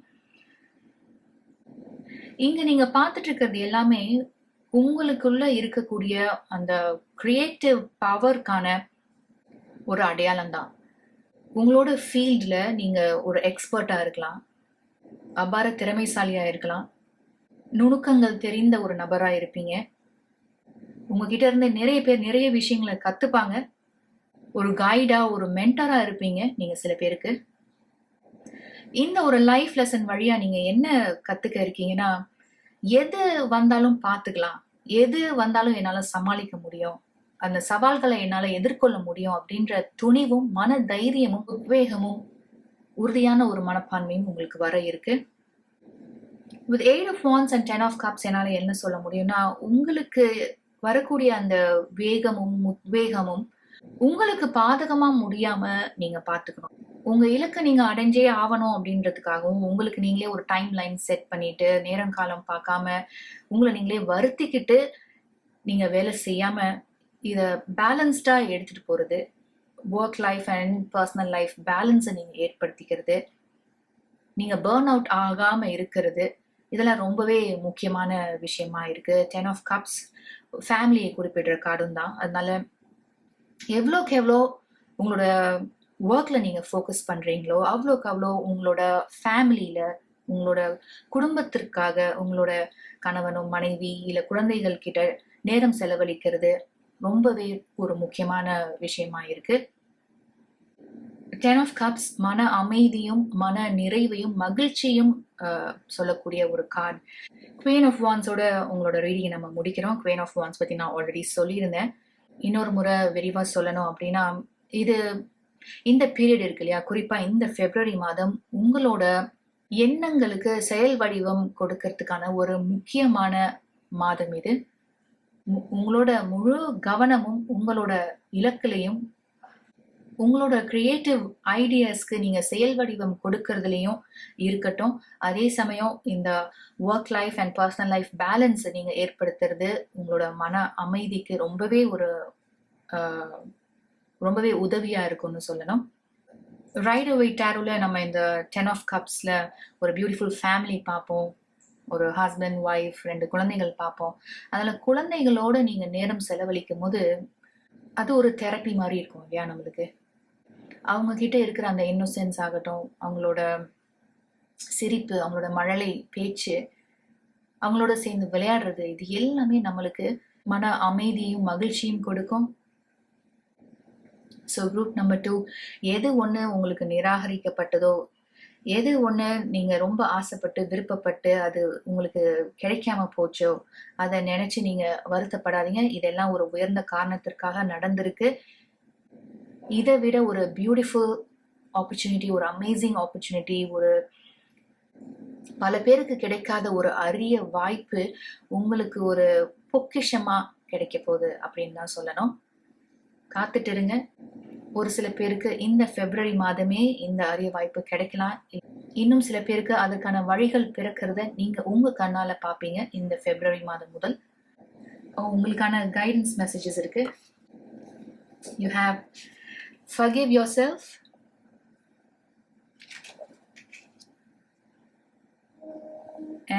இங்க நீங்க பார்த்துட்டு இருக்கிறது எல்லாமே உங்களுக்குள்ள இருக்கக்கூடிய அந்த கிரியேட்டிவ் பவர்க்கான ஒரு அடையாளம் தான். உங்களோட ஃபீல்ட்ல நீங்க ஒரு எக்ஸ்பர்ட்டா இருக்கலாம், அபார திறமைசாலியா இருக்கலாம், நுணுக்கங்கள் தெரிந்த ஒரு நபரா இருப்பீங்க. உங்ககிட்ட இருந்து நிறைய பேர் நிறைய விஷயங்களை கத்துப்பாங்க. ஒரு கைடா, ஒரு மென்டரா இருப்பீங்க நீங்க சில பேருக்கு. இந்த ஒரு லைஃப் லெசன் வழியா நீங்க என்ன கத்துக்க இருக்கீங்கன்னா, எது வந்தாலும் பார்த்துக்கலாம், எது வந்தாலும் என்னால சமாளிக்க முடியும், அந்த சவால்களை என்னால எதிர்கொள்ள முடியும் அப்படின்ற துணிவும் மன தைரியமும் உத்வேகமும் உறுதியான ஒரு மனப்பான்மையும் உங்களுக்கு வர இருக்கு. With 8 of wands and 10 of cups என்னால என்ன சொல்ல முடியும்னா, உங்களுக்கு வரக்கூடிய அந்த வேகமும் உத்வேகமும் உங்களுக்கு பாதகமா முடியாம நீங்க பாத்துக்கணும். உங்க இலக்கை நீங்க அடைஞ்சே ஆகணும் அப்படின்றதுக்காகவும் உங்களுக்கு நீங்களே ஒரு டைம் லைன் செட் பண்ணிட்டு நேரம் காலம் பார்க்காம உங்களை நீங்களே வருத்திக்கிட்டு நீங்க வேலை செய்யாம இத பேலன்ஸ்டா எடுத்துட்டு போறது, work life and personal life பேலன்ஸை நீங்க ஏற்படுத்திக்கிறது, நீங்க பேர்ன் அவுட் ஆகாம இருக்கிறது, இதெல்லாம் ரொம்பவே முக்கியமான விஷயமா இருக்கு. 10 ஆஃப் கப்ஸ் ஃபேமிலியை குறிப்பிடுற கார்டும் தான். அதனால எவ்வளோக்கு எவ்வளோ உங்களோட ஒர்க்ல நீங்க ஃபோக்கஸ் பண்றீங்களோ அவ்வளோக்கு அவ்வளோ உங்களோட ஃபேமிலியில, உங்களோட குடும்பத்திற்காக, உங்களோட கணவனும் மனைவி இல்ல குழந்தைகள் கிட்ட நேரம் செலவழிக்கிறது ரொம்பவே ஒரு முக்கியமான விஷயமா இருக்கு. 10 of Cups மன அமைதியும் மன நிறைவையும் மகிழ்ச்சியும் சொல்லக்கூடிய ஒரு கார்டு. Queen of Wands-ஓட உங்களோட ரீடிங்கை நம்ம முடிக்கிறோம். Queen of Wands பத்தி நான் ஆல்ரெடி சொல்லியிருந்தேன். இன்னொரு முறை விரிவா சொல்லணும் அப்படின்னா, இது இந்த பீரியட் இருக்கு இல்லையா, குறிப்பா இந்த பிப்ரவரி மாதம் உங்களோட எண்ணங்களுக்கு செயல் வடிவம் கொடுக்கறதுக்கான ஒரு முக்கியமான மாதம் இது. உங்களோட முழு கவனமும் உங்களோட இலக்குலையும் உங்களோட கிரியேட்டிவ் ஐடியாஸ்க்கு நீங்க செயல் வடிவம் கொடுக்கறதுலையும் இருக்கட்டும். அதே சமயம் இந்த work life and personal life balance நீங்க ஏற்படுத்துறது உங்களோட மன அமைதிக்கு ரொம்பவே உதவியா இருக்கும்னு சொல்லணும். ரைடர் வெயிட் டேரோல நம்ம இந்த 10 of Cupsல ஒரு பியூட்டிஃபுல் ஃபேமிலி பார்ப்போம். ஒரு ஹஸ்பண்ட் ஒய்ஃப் 2 குழந்தைகள் பார்ப்போம். அதுல குழந்தைகளோட நீங்க நேரம் செலவழிக்கும் போது அது ஒரு தெரப்பி மாதிரி இருக்கும் இல்லையா நம்மளுக்கு. அவங்க கிட்ட இருக்கிற அந்த இன்னோசென்ஸ் ஆகட்டும், அவங்களோட சிரிப்பு, அவங்களோட மழலை பேச்சு, அவங்களோட சேர்ந்து விளையாடுறது, இது எல்லாமே நம்மளுக்கு மன அமைதியும் மகிழ்ச்சியும் கொடுக்கும். ஸோ குரூப் நம்பர் 2, எது ஒன்று உங்களுக்கு நிராகரிக்கப்பட்டதோ, எது ஒன்று நீங்கள் ரொம்ப ஆசைப்பட்டு விருப்பப்பட்டு அது உங்களுக்கு கிடைக்காம போச்சோ, அதை நினச்சி நீங்கள் வருத்தப்படாதீங்க. இதெல்லாம் ஒரு உயர்ந்த காரணத்திற்காக நடந்திருக்கு. இதை விட ஒரு பியூட்டிஃபுல் ஆப்பர்ச்சுனிட்டி, ஒரு அமேசிங் ஆப்பர்ச்சுனிட்டி, ஒரு பல பேருக்கு கிடைக்காத ஒரு அரிய வாய்ப்பு உங்களுக்கு ஒரு பொக்கிஷமா கிடைக்க போகுது அப்படின்னு தான் சொல்லணும். காத்துட்டு இருங்க. ஒரு சில பேருக்கு இந்த பிப்ரவரி மாதமே இந்த அரிய வாய்ப்பு கிடைக்கலாம். இன்னும் சில பேருக்கு அதுக்கான வழிகள் பிறக்கிறத நீங்க உங்க கண்ணால பாப்பீங்க இந்த பிப்ரவரி மாதம் முதல். உங்களுக்கான கைடன்ஸ் மெசேஜஸ் இருக்கு. You have forgive yourself,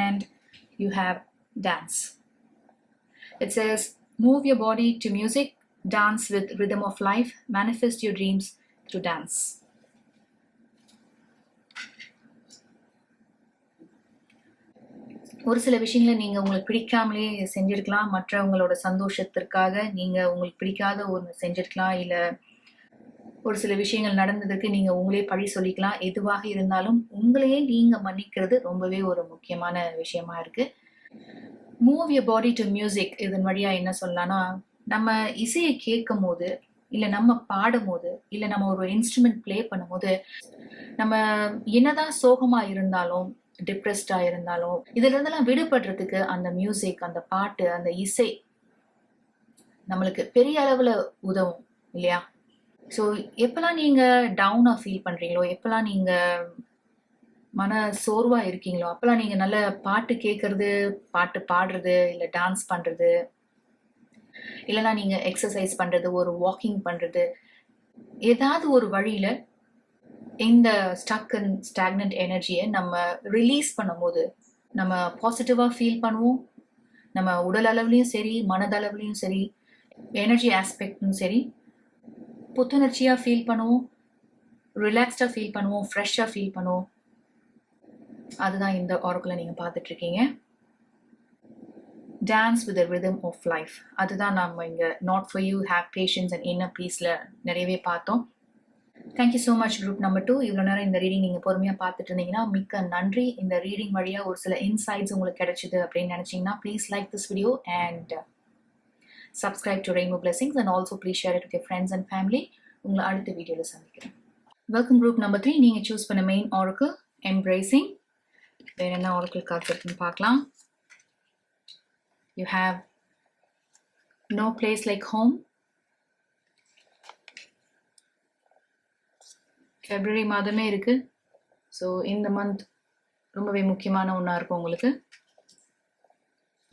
and you have dance. It says move your body to music, dance with rhythm of life, manifest your dreams through dance. ஒரு சில விஷயங்களை நீங்க உங்களுக்கு பிடிக்காமலே செஞ்சிருக்கலாம். மற்றவங்களோட சந்தோஷத்திற்காக நீங்க உங்களுக்கு பிடிக்காத ஒன்று செஞ்சிருக்கலாம். இல்ல ஒரு சில விஷயங்கள் நடந்ததுக்கு நீங்க உங்களே பழி சொல்லிக்கலாம். எதுவாக இருந்தாலும் உங்களையே நீங்க மன்னிக்கிறது ரொம்பவே ஒரு முக்கியமான விஷயமா இருக்கு. Move your body to music. இதன் வழியா என்ன சொல்லலாம்னா, நம்ம இசையை கேட்கும் போது, இல்ல நம்ம பாடும் போது, இல்ல நம்ம ஒரு இன்ஸ்ட்ருமெண்ட் பிளே பண்ணும் போது, நம்ம என்னதான் சோகமா இருந்தாலும், டிப்ரெஸ்டா இருந்தாலும், இதுல இருந்தெல்லாம் விடுபடுறதுக்கு அந்த மியூசிக், அந்த பாட்டு, அந்த இசை நம்மளுக்கு பெரிய அளவுல உதவும் இல்லையா? ஸோ எப்பெல்லாம் நீங்க டவுனா ஃபீல் பண்றீங்களோ, எப்பெல்லாம் நீங்க மன சோர்வா இருக்கீங்களோ, அப்பெல்லாம் நீங்க நல்ல பாட்டு கேட்கறது, பாட்டு பாடுறது, இல்ல டான்ஸ் பண்றது, இல்லைன்னா நீங்க எக்ஸசைஸ் பண்றது, ஒரு வாக்கிங் பண்றது, ஏதாவது ஒரு வழியில இந்த ஸ்டக் அண்ட் ஸ்டாக்னன்ட் எனர்ஜியை நம்ம ரிலீஸ் பண்ணும்போது நம்ம பாசிட்டிவா ஃபீல் பண்ணுவோம். நம்ம உடல் அளவுலையும் சரி, மனதளவுலையும் சரி, எனர்ஜி ஆஸ்பெக்டும் சரி, புத்துணர்ச்சியா ஃபீல் பண்ணுவோம், ரிலாக்ஸ்டா ஃபீல் பண்ணுவோம், ஃப்ரெஷ்ஷா ஃபீல் பண்ணுவோம். அதுதான் இந்த ஆரக்கிளை நீங்க பார்த்துட்டு இருக்கீங்க. Dance with the rhythm of life. அதுதான் நம்ம இங்க not for you, have patience and inner பீஸ்ல நிறையவே பார்த்தோம். Thank you so much group number 2. இவ்வளோ நேரம் இந்த ரீடிங் நீங்கள் பொறுமையாக பார்த்துட்டு இருந்தீங்கன்னா மிக்க நன்றி. இந்த ரீடிங் வழியாக ஒரு சில இன்சைட்ஸ் உங்களுக்கு கிடைச்சிது அப்படின்னு நினச்சிங்கன்னா please like this video and subscribe to Rainbow blessings and also please share it with your friends and family. உங்களை அடுத்த வீடியோவில் சந்திக்கிறேன். Welcome group number 3. நீங்கள் சூஸ் பண்ண மெயின் ஆரக்கிள் எம்ப்ரேசிங். வேறு என்ன ஆரக்கிள் கார்ட்ஸ் இருக்குன்னு பார்க்கலாம். You have no place like home. February மாதமே இருக்கு. ஸோ இந்த மந்த் ரொம்பவே முக்கியமான ஒன்றா இருக்கும் உங்களுக்கு.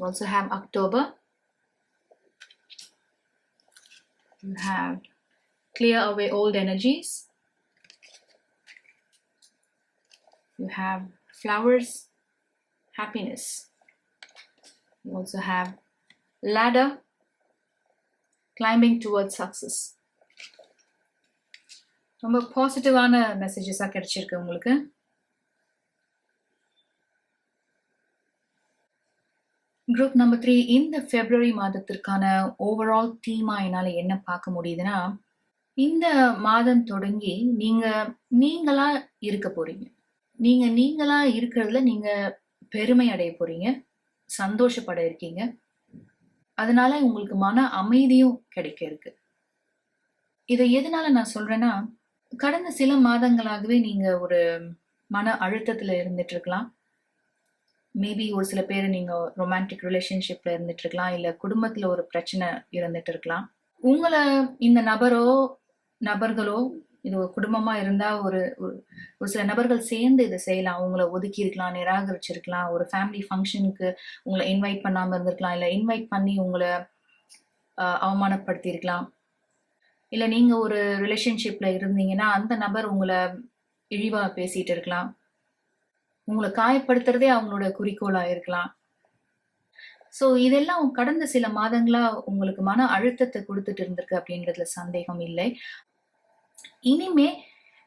Also have October. You have clear away old energies. You have flowers, happiness. You also have ladder, climbing towards success. ரொம்ப பாசிட்டிவான மெசேஜஸாக கிடைச்சிருக்கு உங்களுக்கு. குரூப் நம்பர் 3, இந்த பிப்ரவரி மாதத்திற்கான ஓவரால் தீமா என்னால என்ன பார்க்க முடியுதுன்னா, இந்த மாதம் தொடங்கி நீங்க நீங்களா இருக்க போறீங்க. நீங்க நீங்களா இருக்கிறதுல நீங்க பெருமை அடைய போறீங்க. சந்தோஷப்பட இருக்கீங்க. அதனால உங்களுக்கு மன அமைதியும் கிடைக்க இருக்கு. இதை எதனால நான் சொல்றேன்னா, கடந்த சில மாதங்களாகவே நீங்க ஒரு மன அழுத்தத்துல இருந்துட்டு இருக்கலாம். மேபி ஒரு சில பேர் நீங்க ரொமான்டிக் ரிலேஷன்ஷிப்ல இருந்துட்டு இருக்கலாம். இல்ல குடும்பத்துல ஒரு பிரச்சனை இருந்துட்டு இருக்கலாம். உங்களை இந்த நபர்களோ இது ஒரு குடும்பமா இருந்தா ஒரு ஒரு சில நபர்கள் சேர்ந்து இதை செய்யலாம். உங்களை ஒதுக்கி இருக்கலாம், நிராகரிச்சிருக்கலாம், ஒரு ஃபேமிலி ஃபங்க்ஷனுக்கு உங்களை இன்வைட் பண்ணாம இருந்திருக்கலாம், இல்ல இன்வைட் பண்ணி உங்களை அவமானப்படுத்தி இருக்கலாம். இல்ல நீங்க ஒரு ரிலேஷன்ஷிப்ல இருந்தீங்கன்னா அந்த நபர் உங்களை இழிவா பேசிட்டு இருக்கலாம். உங்களை காயப்படுத்துறதே அவங்களோட குறிக்கோளா இருக்கலாம். சோ இதெல்லாம் கடந்த சில மாதங்களா உங்களுக்கு மன அழுத்தத்தை கொடுத்துட்டு இருந்திருக்கு அப்படின்றதுல சந்தேகம் இல்லை. இனிமே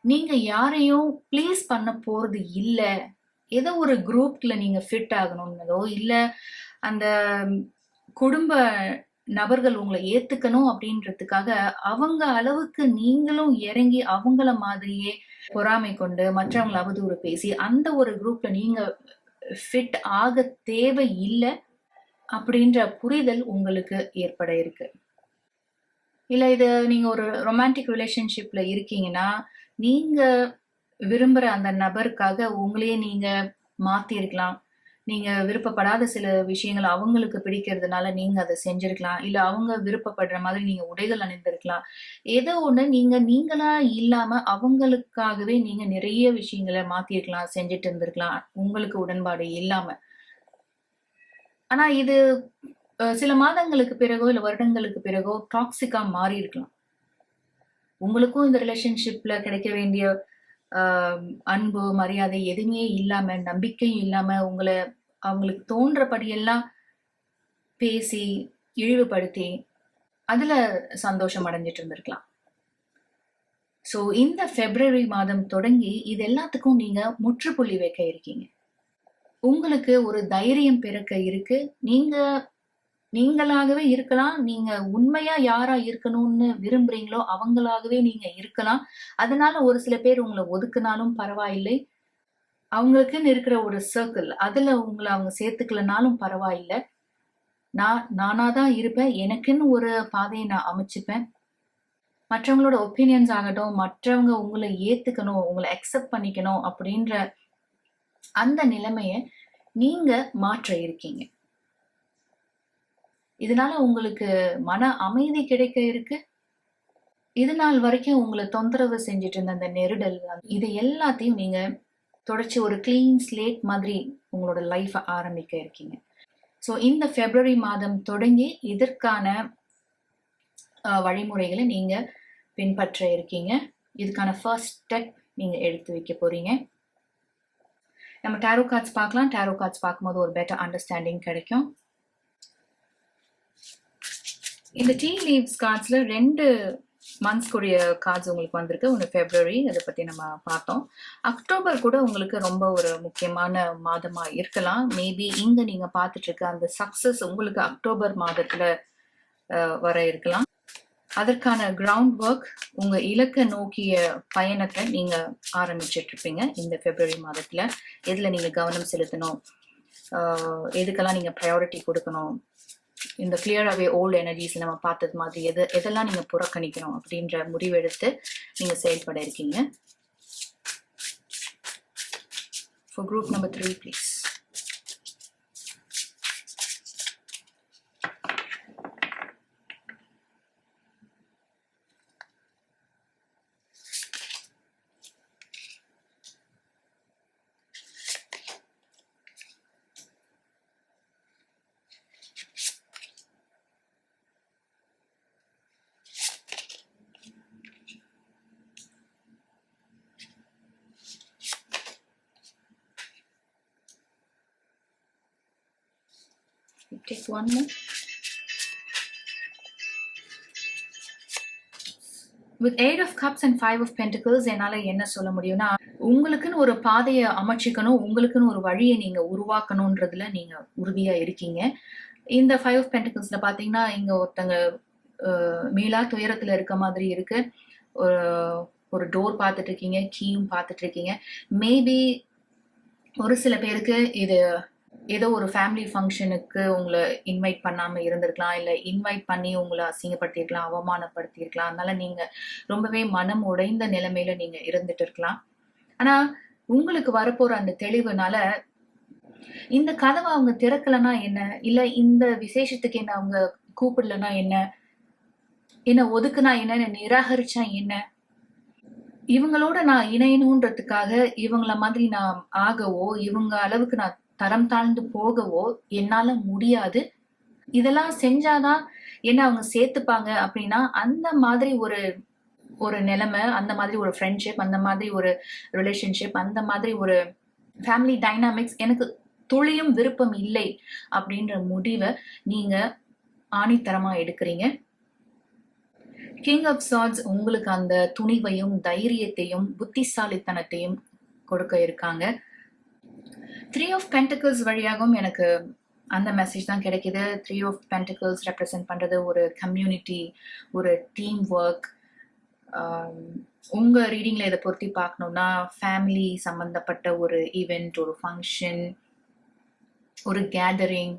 நீங்க யாரையும் ப்ளீஸ் பண்ண போறது இல்ல. ஏதோ ஒரு குரூப்ல நீங்க ஃபிட் ஆகணும்னதோ, இல்ல அந்த குடும்ப நபர்கள் உங்களை ஏத்துக்கணும் அப்படின்றதுக்காக அவங்க அளவுக்கு நீங்களும் இறங்கி அவங்கள மாதிரியே பொறாமை கொண்டு மற்றவங்களை அவதூறு பேசி அந்த ஒரு குரூப்ல நீங்க ஃபிட் ஆக தேவை இல்லை அப்படின்ற புரிதல் உங்களுக்கு ஏற்பட இருக்கு. இல்ல இது நீங்க ஒரு ரொமான்டிக் ரிலேஷன்ஷிப்ல இருக்கீங்கன்னா, நீங்க விரும்புற அந்த நபருக்காக உங்களையே நீங்க மாத்தி இருக்கலாம். நீங்க விருப்பப்படாத சில விஷயங்கள் அவங்களுக்கு பிடிக்கிறதுனால நீங்க அதை செஞ்சிருக்கலாம். இல்ல அவங்க விருப்பப்படுற மாதிரி நீங்க உடைகள் அணிந்திருக்கலாம். ஏதோ ஒண்ணு நீங்க நீங்களா இல்லாம அவங்களுக்காகவே நீங்க நிறைய விஷயங்களை மாத்திருக்கலாம், செஞ்சுட்டு இருந்திருக்கலாம். உங்களுக்கு உடன்பாடு இல்லாம. ஆனா இது சில மாதங்களுக்கு பிறகோ இல்ல வருடங்களுக்கு பிறகோ டாக்ஸிக்கா மாறி இருக்கலாம். உங்களுக்கும் இந்த ரிலேஷன்ஷிப்ல கிடைக்க வேண்டிய அன்பு, மரியாதை எதுவுமே இல்லாம, நம்பிக்கையும் இல்லாம உங்களை அவங்களுக்கு தோன்றபடியெல்லாம் பேசி இழிவுபடுத்தி அதுல சந்தோஷம் அடைஞ்சிட்டு இருந்திருக்கலாம். சோ இந்த பிப்ரவரி மாதம் தொடங்கி இது எல்லாத்துக்கும் நீங்க முற்றுப்புள்ளி வைக்க இருக்கீங்க. உங்களுக்கு ஒரு தைரியம் பிறக்க இருக்கு. நீங்க நீங்களாகவே இருக்கலாம். நீங்க உண்மையா யாரா இருக்கணும்னு விரும்புறீங்களோ அவங்களாகவே நீங்க இருக்கலாம். அதனால ஒரு சில பேர் உங்களை ஒதுக்குனாலும் பரவாயில்லை. அவங்களுக்குன்னு இருக்கிற ஒரு சர்க்கிள் அதுல உங்களை அவங்க சேர்த்துக்கலனாலும் பரவாயில்லை. நானாதான் இருப்பேன். எனக்குன்னு ஒரு பாதையை நான் அமைச்சுப்பேன். மற்றவங்களோட ஒப்பீனியன்ஸ் ஆகட்டும், மற்றவங்க உங்களை ஏத்துக்கணும், உங்களை அக்செப்ட் பண்ணிக்கணும் அப்படின்ற அந்த நிலைமைய நீங்க மாற்ற இருக்கீங்க. இதனால உங்களுக்கு மன அமைதி கிடைக்க இருக்கு. இது நாள் வரைக்கும் உங்களை தொந்தரவு செஞ்சுட்டு இருந்த அந்த நெருடல், இது எல்லாத்தையும் நீங்க தொடர்ச்சி ஒரு கிளீன் ஸ்லேட் மாதிரி உங்களோட லைஃப் ஆரம்பிக்க இருக்கீங்க. ஸோ இந்த பிப்ரவரி மாதம் தொடங்கி இதற்கான வழிமுறைகளை நீங்க பின்பற்ற இருக்கீங்க. இதுக்கான ஃபர்ஸ்ட் ஸ்டெப் நீங்க எடுத்து வைக்க போறீங்க. நம்ம டேரோ கார்ட்ஸ் பார்க்கலாம். டேரோ கார்ட்ஸ் பார்க்கும்போது ஒரு பெட்டர் அண்டர்ஸ்டாண்டிங் கிடைக்கும். இந்த டீ லீவ்ஸ் கார்ட்ஸ்ல 2 மந்த்ஸ்க்குரிய கார்ட்ஸ் உங்களுக்கு வந்திருக்கு. ஒன்று பிப்ரவரி, அதை பத்தி நம்ம பார்த்தோம். அக்டோபர் கூட உங்களுக்கு ரொம்ப ஒரு முக்கியமான மாதமா இருக்கலாம். மேபி இங்க நீங்க பார்த்துட்டு இருக்க அந்த சக்சஸ் உங்களுக்கு அக்டோபர் மாதத்துல வர இருக்கலாம். அதற்கான கிரவுண்ட் ஒர்க், உங்க இலக்க நோக்கிய பயணத்தை நீங்க ஆரம்பிச்சிட்டு இருப்பீங்க இந்த பிப்ரவரி மாதத்துல. எதுல நீங்க கவனம் செலுத்தணும், எதுக்கெல்லாம் நீங்க ப்ரையாரிட்டி கொடுக்கணும், இந்த கிளியர் அவே ஓல்டு எனர்ஜிஸ் நம்ம பார்த்தது மாதிரி எதெல்லாம் நீங்க புறக்கணிக்கணும் அப்படின்ற முடிவெடுத்து நீங்க செயல்பட இருக்கீங்க. For group number 3, please. Take one more. With 8 of cups and 5 of pentacles என்னால என்ன சொல்ல முடியும்னா, உங்களுக்குன்னு ஒரு பாதையை அமைச்சிக்கணும், உங்களுக்குன்னு ஒரு வழியை நீங்க உருவாக்கணும்ன்றதுல நீங்க உறுதியா இருக்கீங்க. இந்த 5 ஆஃப் பென்டிகிள்ஸ்ல பாத்தீங்கன்னா, இங்க ஒருத்தங்க மீளா துயரத்துல இருக்க மாதிரி இருக்கு. ஒரு டோர் பார்த்துட்டு இருக்கீங்க, கீயும் பார்த்துட்டு இருக்கீங்க. மேபி ஒரு சில பேருக்கு இது ஏதோ ஒரு ஃபேமிலி ஃபங்க்ஷனுக்கு உங்களை இன்வைட் பண்ணாம இருந்திருக்கலாம், இல்ல இன்வைட் பண்ணி உங்களை அசிங்கப்படுத்தியிருக்கலாம், அவமானப்படுத்தியிருக்கலாம். அதனால நீங்க ரொம்பவே மனம் உடைந்த நிலைமையில நீங்க இருந்துட்டு இருக்கலாம். ஆனா உங்களுக்கு வரப்போற அந்த தெளிவுனால இந்த கதவை அவங்க திறக்கலன்னா என்ன, இல்ல இந்த விசேஷத்துக்கு என்ன அவங்க கூப்பிடலன்னா என்ன, என்ன ஒதுக்குனா என்ன, நிராகரிச்சா என்ன, இவங்களோட நான் இணையணுன்றதுக்காக இவங்கள மாதிரி நான் ஆகவோ, இவங்க அளவுக்கு நான் தரம் தாழ்ந்து போகவோ என்னால முடியாது. இதெல்லாம் செஞ்சாதான் என்ன அவங்க சேர்த்துப்பாங்க அப்படின்னா, அந்த மாதிரி ஒரு நிலைமை, அந்த மாதிரி ஒரு ஃப்ரெண்ட்ஷிப், அந்த மாதிரி ஒரு ரிலேஷன்ஷிப், அந்த மாதிரி ஒரு ஃபேமிலி டைனாமிக்ஸ் எனக்கு துளியும் விருப்பம் இல்லை அப்படின்ற முடிவை நீங்க ஆணித்தரமா எடுக்கிறீங்க. கிங் ஆஃப் சார்ட்ஸ் உங்களுக்கு அந்த துணிவையும் தைரியத்தையும் புத்திசாலித்தனத்தையும் கொடுக்க இருக்காங்க. 3 ஆஃப் பென்டிகிள்ஸ் வழியாகவும் எனக்கு அந்த மெசேஜ் தான் கிடைக்குது. 3 ஆஃப் பென்டிகிள்ஸ் ரெப்ரசென்ட் பண்றது ஒரு கம்யூனிட்டி, ஒரு டீம் ஒர்க். உங்க ரீடிங்ல இதை பொருத்தி பார்க்கணும்னா ஃபேமிலி சம்பந்தப்பட்ட ஒரு ஈவெண்ட், ஒரு ஃபங்க்ஷன், ஒரு கேதரிங்,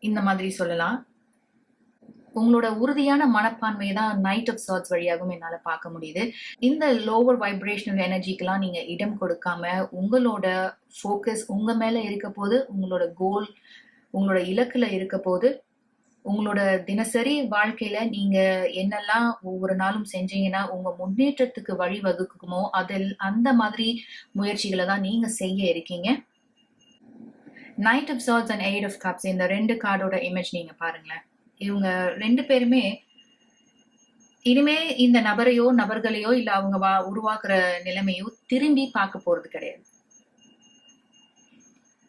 இந்த மாதிரி சொல்லலாம். உங்களோட உறுதியான மனப்பான்மை தான் நைட் ஆஃப் சார்ட்ஸ் வழியாகவும் என்னால பார்க்க முடியுது. இந்த லோவர் வைப்ரேஷனல் எனர்ஜிக்கெல்லாம் நீங்க இடம் கொடுக்காம உங்களோட ஃபோக்கஸ் உங்க மேல இருக்க போது, உங்களோட கோல், உங்களோட இலக்குல இருக்க போது, உங்களோட தினசரி வாழ்க்கையில நீங்க என்னெல்லாம் ஒவ்வொரு நாளும் செஞ்சீங்கன்னா உங்க முன்னேற்றத்துக்கு வழி வகுக்குமோ அந்த மாதிரி முயற்சிகளை தான் நீங்க செய்ய இருக்கீங்க. Knight of swords and 8 of cups, இந்த 2 கார்டோட இமேஜ் நீங்க பாருங்களேன். இவங்க 2 பேருமே இனிமே இந்த நபரையோ நபர்களையோ இல்ல அவங்க உருவாக்குற நிலைமையோ திரும்பி பார்க்க போறது கிடையாது.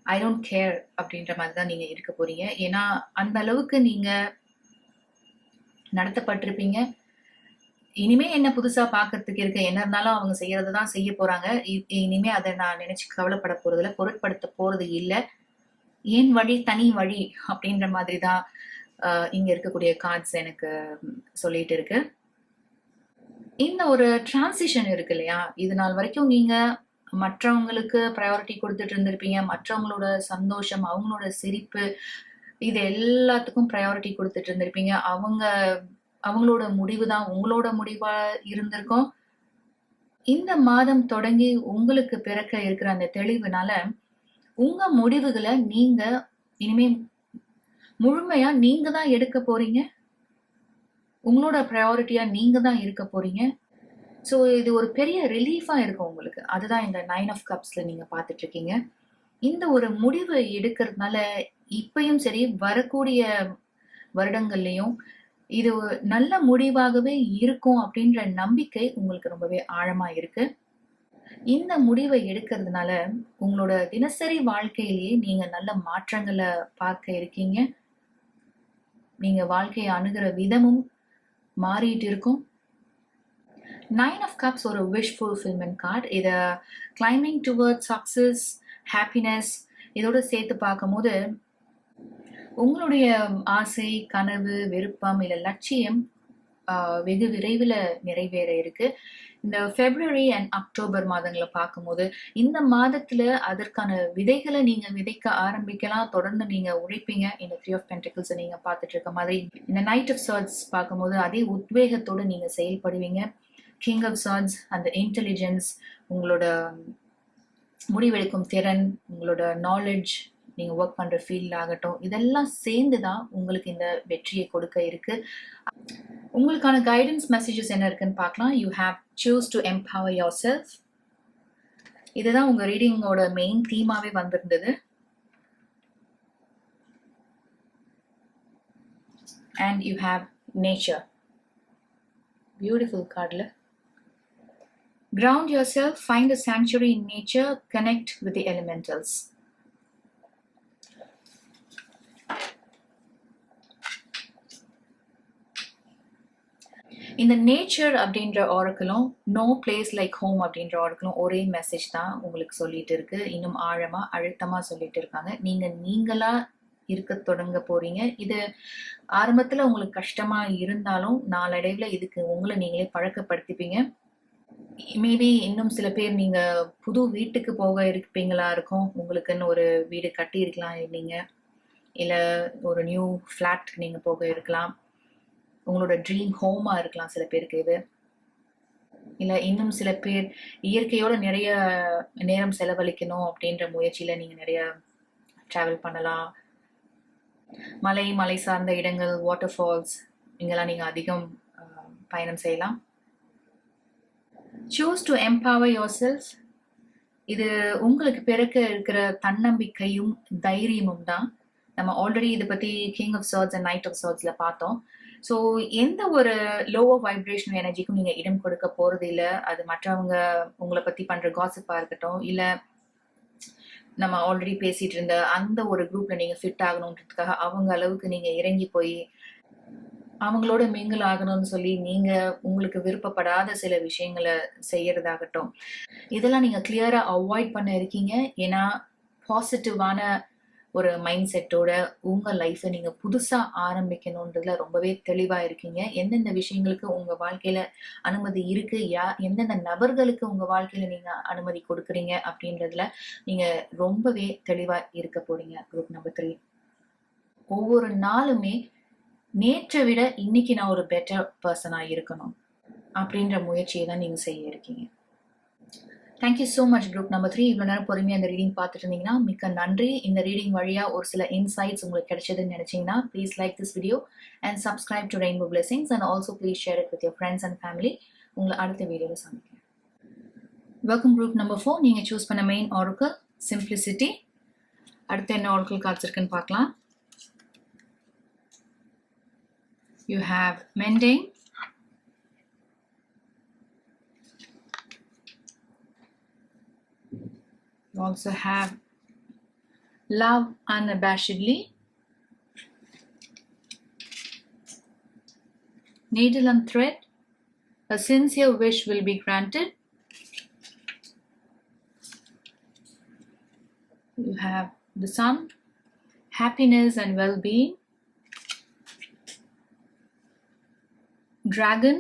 ஐ டோன்ட் கேர் அப்படின்ற மாதிரி தான் நீங்க இருக்க போறீங்க. ஏன்னா அந்த அளவுக்கு நீங்க நடத்தப்பட்டிருப்பீங்க. இனிமே என்ன புதுசா பாக்குறதுக்கு இருக்க, என்ன இருந்தாலும் அவங்க செய்யறதுதான் செய்ய போறாங்க. இனிமே அதை நான் நினைச்சு கவலைப்பட போறதில்ல, பொருட்படுத்த போறது இல்லை. ஏன் வழி தனி வழி அப்படின்ற மாதிரி தான் இங்க இருக்கக்கூடிய கார்ட்ஸ் எனக்கு சொல்லிட்டு இருக்கு. இந்த ஒரு டிரான்சிஷன் இருக்கு இல்லையா, இது நாள் வரைக்கும் நீங்க மற்றவங்களுக்கு ப்ரையாரிட்டி கொடுத்துட்டு இருந்திருப்பீங்க. மற்றவங்களோட சந்தோஷம், அவங்களோட சிரிப்பு, இது எல்லாத்துக்கும் ப்ரையாரிட்டி கொடுத்துட்டு இருந்திருப்பீங்க. அவங்களோட முடிவு தான் உங்களோட முடிவா இருந்திருக்கும். இந்த மாதம் தொடங்கி உங்களுக்கு பிறக்க இருக்கிற அந்த தெளிவுனால உங்க முடிவுகளை நீங்க இனிமே முழுமையா நீங்க தான் எடுக்க போறீங்க. உங்களோட ப்ரையாரிட்டியா நீங்க தான் இருக்க போறீங்க. ஸோ இது ஒரு பெரிய ரிலீஃபா இருக்கும் உங்களுக்கு. அதுதான் இந்த 9 ஆஃப் கப்ஸ்ல நீங்க பார்த்துட்டு இருக்கீங்க. இந்த ஒரு முடிவு எடுக்கிறதுனால இப்பயும் சரி, வரக்கூடிய வருடங்கள்லயும் இது நல்ல முடிவாகவே இருக்கும் அப்படின்ற நம்பிக்கை உங்களுக்கு ரொம்பவே ஆழமா இருக்கு. இந்த முடிவை எடுக்கிறதுனால உங்களோட தினசரி வாழ்க்கையிலேயே நீங்க நல்ல மாற்றங்களை பார்க்க இருக்கீங்க. நீங்க வாழ்க்கையை அணுகிற விதமும் மாறிட்டு இருக்கும். 9 ஆஃப் கப்ஸ் ஒரு விஷ் ஃபுல்ஃபில்மெண்ட் கார்டு. இதை கிளைம்பிங் டுவர்ட்ஸ் சக்சஸ், ஹாப்பினஸ் இதோட சேர்த்து பார்க்கும்போது உங்களுடைய ஆசை, கனவு, விருப்பம் இல்ல லட்சியம் வெகு விரைவில் நிறைவேற இருக்கு. இந்த பிப்ரவரி அண்ட் அக்டோபர் மாதங்களை பார்க்கும்போது இந்த மாதத்துல அதற்கான விதைகளை நீங்க விதைக்க ஆரம்பிக்கலாம். தொடர்ந்து நீங்க உழைப்பீங்க. இந்த 3 ஆஃப் பென்டிகிள்ஸ் நீங்க பார்த்துட்டு இருக்க மாதிரி இந்த நைட் ஆஃப் சார்ட்ஸ் பார்க்கும்போது அதே உத்வேகத்தோடு நீங்க செயல்படுவீங்க. கிங் ஆஃப் சார்ட்ஸ் அந்த இன்டெலிஜென்ஸ், உங்களோட முடிவெடுக்கும் திறன், உங்களோட நாலேஜ், நீங்க ஒர்க் பண்ற ஃபீல்ட் ஆகட்டும், இதெல்லாம் சேர்ந்து தான் உங்களுக்கு இந்த வெற்றியை கொடுக்க இருக்கு. உங்களுக்கான கைடன்ஸ் மெசேஜஸ் என்ன இருக்குன்னு பார்க்கலாம். You have choose to empower your self. இதுதான் உங்க ரீடிங்கோட மெயின் தீமாவே வந்திருந்தது. And you have nature. Beautiful கார்டில் ground yourself, find a sanctuary in nature, connect with the elementals. இந்த நேச்சர் அப்படின்ற ஆரக்கிளும் நோ பிளேஸ் லைக் ஹோம் அப்படின்ற ஆரக்கிளும் ஒரே மெசேஜ் தான் உங்களுக்கு சொல்லிட்டு இருக்கு. இன்னும் ஆழமா அழுத்தமா சொல்லிட்டு இருக்காங்க. நீங்களா இருக்க தொடங்க போறீங்க. இது ஆரம்பத்துல உங்களுக்கு கஷ்டமா இருந்தாலும் நாளடைவுல இதுக்கு உங்களை நீங்களே பழக்கப்படுத்திப்பீங்க. மேபி இன்னும் சில பேர் நீங்க புது வீட்டுக்கு போக இருப்பீங்களா இருக்கும். உங்களுக்குன்னு ஒரு வீடு கட்டி இருக்கலாம் நீங்க, இல்ல ஒரு நியூ ஃபிளாட் நீங்க போக இருக்கலாம். உங்களோட ட்ரீம் ஹோமா இருக்கலாம் சில பேருக்கு இது. இல்ல இன்னும் சில பேர் இயற்கையோட நிறைய நேரம் செலவழிக்கணும் அப்படின்ற முயற்சியில நீங்க நிறைய டிராவல் பண்ணலாம். மலை சார்ந்த இடங்கள், வாட்டர் ஃபால்ஸ், இங்கெல்லாம் நீங்க அதிகம் பயணம் செய்யலாம். Choose to empower your self. இது உங்களுக்கு பிறக்க இருக்கிற தன்னம்பிக்கையும் தைரியமும் தான். நம்ம ஆல்ரெடி இதை பத்தி king of swords and knight of சார்ட்ஸ்ல பார்த்தோம். ஸோ எந்த ஒரு லோவர் வைப்ரேஷன் எனர்ஜிக்கும் நீங்க இடம் கொடுக்க போறது இல்லை. அது மற்றவங்க உங்களை பத்தி பண்ற காசிப்பா இருக்கட்டும், இல்ல நம்ம ஆல்ரெடி பேசிட்டு இருந்த அந்த ஒரு குரூப்ல நீங்க ஃபிட் ஆகணுன்றதுக்காக அவங்க அளவுக்கு நீங்க இறங்கி போய் அவங்களோட மிங்கிள் ஆகணும்னு சொல்லி நீங்க உங்களுக்கு விருப்பப்படாத சில விஷயங்களை செய்யறதாகட்டும், இதெல்லாம் நீங்க கிளியரா அவாய்ட் பண்ண இருக்கீங்க. ஏன்னா பாசிட்டிவான ஒரு மைண்ட் செட்டோட உங்க லைஃப்பை நீங்க புதுசா ஆரம்பிக்கணுன்றதுல ரொம்பவே தெளிவா இருக்கீங்க. எந்தெந்த விஷயங்களுக்கு உங்க வாழ்க்கையில அனுமதி இருக்கு, எந்தெந்த நபர்களுக்கு உங்க வாழ்க்கையில நீங்க அனுமதி கொடுக்குறீங்க அப்படின்றதுல நீங்க ரொம்பவே தெளிவா இருக்க போறீங்க. குரூப் நம்பர் 3, ஒவ்வொரு நாளுமே நேற்றை விட இன்னைக்கு நான் ஒரு பெட்டர் பர்சனா இருக்கணும் அப்படின்ற முயற்சியை தான் நீங்க செய்ய இருக்கீங்க. Thank you so much group number 3. இவ்வளோ நேரம் பொறுமையாக இந்த ரீடிங் பார்த்துட்டு இருந்தீங்கன்னா மிக்க நன்றி. இந்த ரீடிங் வழியாக ஒரு சில இன்சைட்ஸ் உங்களுக்கு கிடைச்சதுன்னு நினைச்சீங்கன்னா please like this video and subscribe to Rainbow blessings and also please share it with your friends and family. உங்களை அடுத்த வீடியோவில் சந்திக்கிறேன். Welcome group number 4. நீங்கள் சூஸ் பண்ண மெயின் ஆரக்கிள் சிம்பிளிசிட்டி. அடுத்து என்ன ஆரக்கிள் கார்ட்ஸ் இருக்குன்னு பார்க்கலாம். You have mending, you also have love unabashedly, needle and thread, a sincere wish will be granted. You have the sun, happiness and well-being, dragon,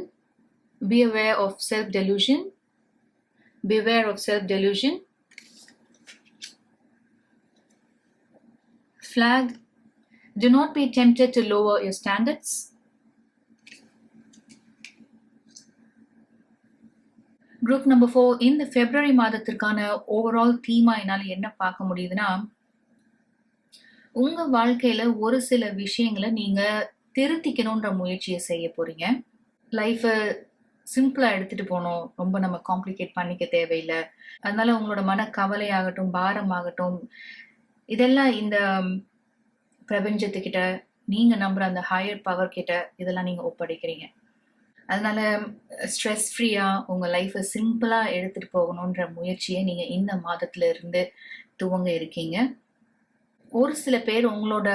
be aware of self-delusion, beware of self-delusion, flag, do not be tempted to lower your standards, group number 4. இந்த பிப்ரவரி மாதத்திற்கான ஓவரால் தீமா என்னால் என்ன பார்க்க முடியுதுன்னா, உங்க வாழ்க்கையில ஒரு சில விஷயங்களை நீங்க திருத்திக்கணுன்ற முயற்சியை செய்ய போறீங்க. லைஃபை சிம்பிளா எடுத்துட்டு போகணும், ரொம்ப நம்ம காம்ப்ளிகேட் பண்ணிக்க தேவையில்லை. அதனால உங்களோட மனக்கவலையாகட்டும், பாரமாகட்டும், இதெல்லாம் இந்த பிரபஞ்சத்துக்கிட்ட, நீங்க நம்புற அந்த ஹையர் பவர் கிட்ட இதெல்லாம் நீங்க ஒப்படைக்கிறீங்க. அதனால ஸ்ட்ரெஸ் ஃப்ரீயா உங்க லைஃபை சிம்பிளா எடுத்துட்டு போகணுன்ற முயற்சியை நீங்க இந்த மாதத்துல இருந்து துவங்க இருக்கீங்க. ஒரு சில பேர் உங்களோட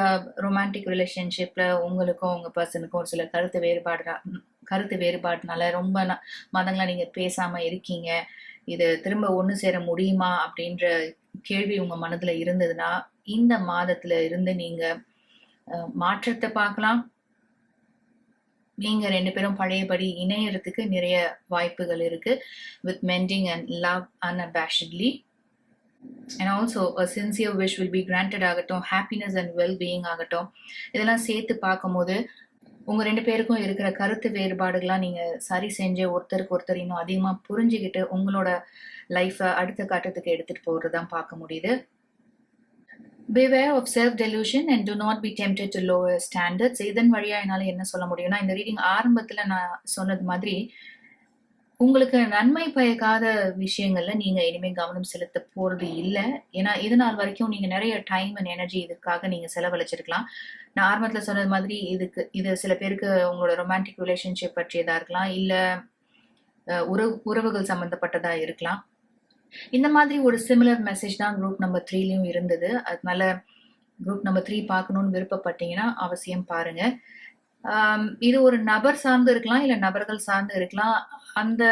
ரொமான்டிக் ரிலேஷன்ஷிப்ல உங்களுக்கும் உங்க பர்சனுக்கும் ஒரு சில கருத்து வேறுபாடுனால ரொம்ப மாதங்களா நீங்க பேசாம இருக்கீங்க. இது திரும்ப ஒண்ணு சேர முடியுமா அப்படின்ற கேள்வி உங்க மனதுல இருந்ததுன்னா இந்த மாதத்துல இருந்து நீங்க மாற்றத்தை பார்க்கலாம். நீங்க 2 பேரும் பழையபடி இணையறதுக்கு நிறைய வாய்ப்புகள் இருக்கு. With mending and love unabashedly. And also a sincere wish will be granted ஆகட்டும், happiness and well-being ஆகட்டும், இதெல்லாம் சேர்த்து பார்க்கும்போது உங்க 2 பேருக்கும் இருக்கிற கருத்து வேறுபாடுகள்லாம் நீங்க சரி செஞ்சு ஒருத்தருக்கு ஒருத்தர் இன்னும் அதிகமா புரிஞ்சுக்கிட்டு உங்களோட லைஃபை அடுத்த கட்டத்துக்கு எடுத்துட்டு போறதுதான் பார்க்க முடியுது. Beware of self-delusion and do not be tempted to lower standards. இதன் வழியா என்னால என்ன சொல்ல முடியும்னா, இந்த ரீடிங் ஆரம்பத்துல நான் சொன்னது மாதிரி உங்களுக்கு நன்மை பயக்காத விஷயங்கள்ல நீங்க இனிமே கவனம் செலுத்த போறது இல்லை. ஏன்னா இது நாள் வரைக்கும் நீங்க நிறைய டைம் அண்ட் எனர்ஜி இதுக்காக நீங்க செலவழிச்சிருக்கலாம். நான் ஆரம்பத்துல சொன்னது மாதிரி இது சில பேருக்கு உங்களோட ரொமான்டிக் ரிலேஷன்ஷிப் பற்றியதா இருக்கலாம், இல்ல உறவுகள் சம்பந்தப்பட்டதா இருக்கலாம். இந்த மாதிரி ஒரு சிமிலர் மெசேஜ் தான் குரூப் நம்பர் 3லயும் இருந்தது. அதனால குரூப் நம்பர் 3 பார்க்கணும்னு விருப்பப்பட்டீங்கன்னா அவசியம் பாருங்க. இது ஒரு நபர் சார்ந்து இருக்கலாம், இல்ல நபர்கள் சார்ந்து இருக்கலாம். அந்த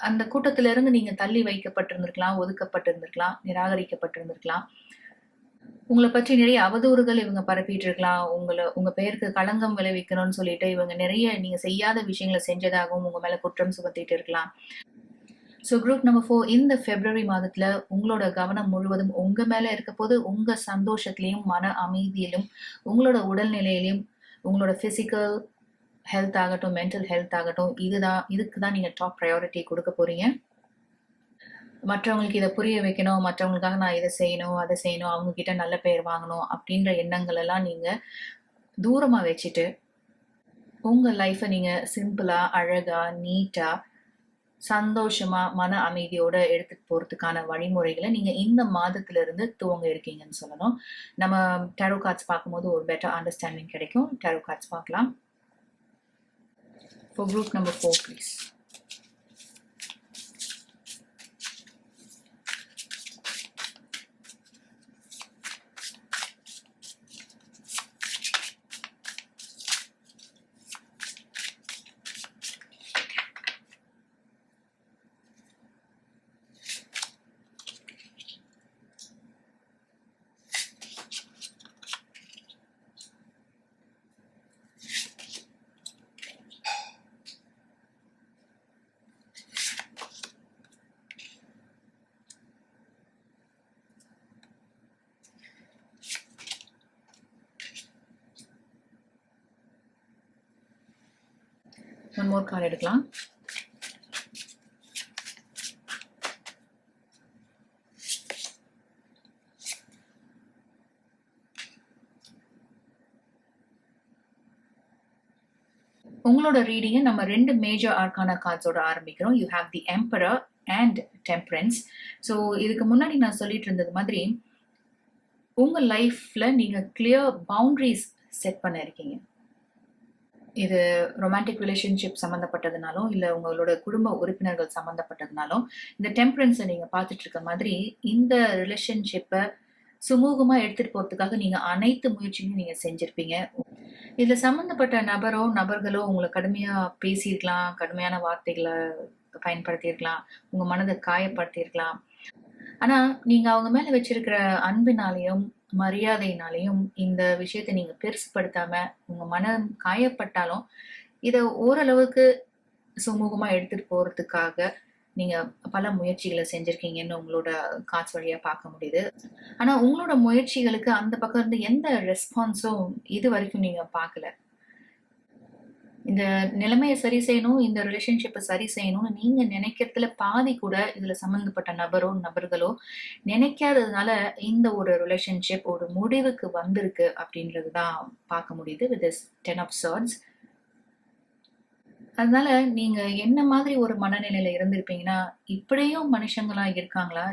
அந்த கூட்டத்துல இருந்து நீங்க தள்ளி வைக்கப்பட்டிருந்திருக்கலாம், ஒதுக்கப்பட்டிருந்திருக்கலாம், நிராகரிக்கப்பட்டிருந்திருக்கலாம். உங்கள பற்றி நிறைய அவதூறுகள் இவங்க பரப்பிட்டு இருக்கலாம். உங்க பெயருக்கு களங்கம் விளைவிக்கணும்னு சொல்லிட்டு இவங்க நிறைய நீங்க செய்யாத விஷயங்கள செஞ்சதாகவும் உங்க மேல குற்றம் சுமத்திட்டு இருக்கலாம். ஸோ குரூப் நம்பர் 4 இந்த பிப்ரவரி மாதத்துல உங்களோட கவனம் முழுவதும் உங்க மேல இருக்க போது, உங்க சந்தோஷத்திலையும் மன அமைதியிலும் உங்களோட உடல்நிலையிலையும் உங்களோட பிசிக்கல் ஹெல்த் ஆகட்டும், மென்டல் ஹெல்த் ஆகட்டும், இதுக்கு தான் நீங்க டாப் ப்ரையாரிட்டி கொடுக்க போறீங்க. மற்றவங்களுக்கு இதை புரிய வைக்கணும், மற்றவங்களுக்காக நான் இதை செய்யணும், அதை செய்யணும், அவங்க கிட்ட நல்ல பெயர் வாங்கணும் அப்படின்ற எண்ணங்கள் எல்லாம் நீங்க தூரமா வச்சுட்டு உங்க லைஃப்பை நீங்க சிம்பிளா, அழகா, நீட்டா, சந்தோஷமா, மன அமைதியோட எடுத்துட்டு போறதுக்கான வழிமுறைகளை நீங்க இந்த மாதத்துல இருந்து துவங்க இருக்கீங்கன்னு சொல்லணும். நம்ம டேரோ கார்ட்ஸ் பார்க்கும்போது ஒரு பெட்டர் அண்டர்ஸ்டாண்டிங் கிடைக்கும். டேரோ கார்ட்ஸ் பார்க்கலாம். For group number 4, please. One more card எடுக்கலாம். உங்களோட ரீடிங்கை நம்ம 2 மேஜர் ஆர்கானா கார்ட்ஸோட ஆரம்பிக்கிறோம். You have the emperor and temperance. So இதுக்கு முன்னாடி நான் சொல்லிட்டு இருந்தது மாதிரி உங்க லைஃப்ல நீங்க கிளியர் பவுண்டரிஸ் செட் பண்ண இருக்கீங்க. இது ரொமான்டிக் ரிலேஷன்ஷிப் சம்மந்தப்பட்டதுனாலும், இல்லை உங்களோட குடும்ப உறுப்பினர்கள் சம்மந்தப்பட்டதுனாலும், இந்த டெம்பரன்ஸை நீங்கள் பார்த்துட்டு இருக்க மாதிரி இந்த ரிலேஷன்ஷிப்பை சுமூகமாக எடுத்துகிட்டு போகிறதுக்காக நீங்கள் அனைத்து முயற்சியும் நீங்கள் செஞ்சுருப்பீங்க. இதில் சம்மந்தப்பட்ட நபர்களோ உங்களை கடுமையாக பேசியிருக்கலாம், கடுமையான வார்த்தைகளை பயன்படுத்தியிருக்கலாம், உங்கள் மனதை காயப்படுத்தியிருக்கலாம். ஆனால் நீங்கள் அவங்க மேலே வச்சிருக்கிற அன்பினாலையும் மரியாதையினாலையும் இந்த விஷயத்தை நீங்க பெருசுப்படுத்தாம உங்க மனம் காயப்பட்டாலும் இதை ஓரளவுக்கு சுமூகமா எடுத்துட்டு போறதுக்காக நீங்க பல முயற்சிகளை செஞ்சிருக்கீங்கன்னு உங்களோட காட்சி வழியா பார்க்க முடியுது. ஆனா உங்களோட முயற்சிகளுக்கு அந்த பக்கம் இருந்து எந்த ரெஸ்பான்ஸும் இது வரைக்கும் நீங்க பார்க்கல. இந்த நிலைமையை சரி செய்யணும், இந்த ரிலேஷன்ஷிப்பை சரி செய்யணும்னு நீங்க நினைக்கிறதுல பாதி கூட இதுல சம்மந்தப்பட்ட நபர்களோ நினைக்காததுனால இந்த ஒரு ரிலேஷன்ஷிப் ஒரு முடிவுக்கு வந்திருக்கு அப்படின்றது தான் பார்க்க முடியுது வித் திஸ் 10 of swords. அதனால நீங்க என்ன மாதிரி ஒரு மனநிலையில இருந்திருப்பீங்கன்னா, இப்படியும் மனுஷங்களா இருக்காங்களா,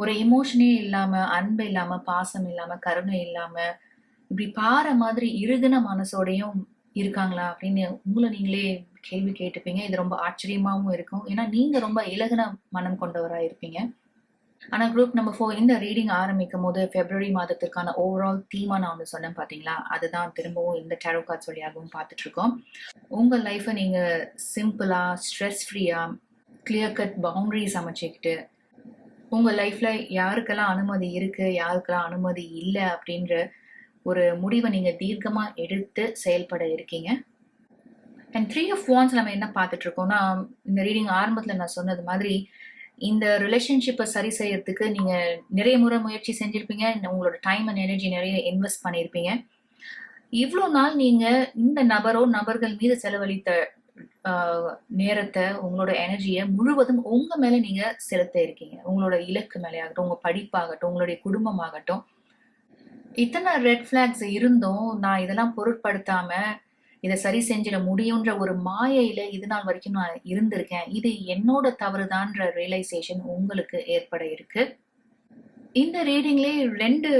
ஒரு எமோஷனே இல்லாம, அன்பு இல்லாம, பாசம் இல்லாம, கருணை இல்லாம, இப்படி பாறை மாதிரி இறுகின மனசோடையும் இருக்காங்களா அப்படின்னு உங்களை நீங்களே கேள்வி கேட்டுப்பீங்க. இது ரொம்ப ஆச்சரியமாவும் இருக்கும். ஏன்னா நீங்க ரொம்ப இலகுன மனம் கொண்டவரா இருப்பீங்க. ஆனா குரூப் நம்பர் 4 இந்த ரீடிங் ஆரம்பிக்கும் போது பிப்ரவரி மாதத்திற்கான ஓவரால் தீமா நான் ஒன்று சொன்னேன் பாத்தீங்களா, அதுதான் திரும்பவும் இந்த டேரோ கார்ட்ஸ் வழியாகவும் பார்த்துட்டு இருக்கோம். உங்க லைஃபை நீங்க சிம்பிளா, ஸ்ட்ரெஸ் ஃப்ரீயா, கிளியர் கட் பவுண்டரிஸ் அமைச்சுக்கிட்டு உங்க லைஃப்ல யாருக்கெல்லாம் அனுமதி இருக்கு, யாருக்கெல்லாம் அனுமதி இல்லை அப்படின்ற ஒரு முடிவை நீங்க தீர்க்கமா எடுத்து செயல்பட இருக்கீங்க. அண்ட் 3 of wands நம்ம என்ன பார்த்துட்டு இருக்கோம்னா, இந்த ரீடிங் ஆரம்பத்துல நான் சொன்னது மாதிரி இந்த ரிலேஷன்ஷிப்பை சரி செய்யறதுக்கு நீங்க நிறைய முறை முயற்சி செஞ்சிருப்பீங்க. உங்களோட டைம் அண்ட் எனர்ஜி நிறைய இன்வெஸ்ட் பண்ணியிருப்பீங்க. இவ்வளோ நாள் நீங்க இந்த நபர்கள் மீது செலவழித்த நேரத்தை, உங்களோட எனர்ஜியை முழுவதும் உங்க மேல நீங்க செலுத்த இருக்கீங்க. உங்களோட இலக்கு மேலே ஆகட்டும், உங்க படிப்பாகட்டும், உங்களுடைய குடும்பமாகட்டும். இத்தனை ரெட் ஃபிளாக்ஸ் இருந்தும் நான் இதெல்லாம் பொருட்படுத்தாம இதை சரி செஞ்சிட முடியுன்ற ஒரு மாயையில இது நாள் வரைக்கும் நான் இருந்திருக்கேன். இது என்னோட தவறுதான்ற ரியலைசேஷன் உங்களுக்கு ஏற்பட இருக்கு. இந்த ரீடிங்லேயே 2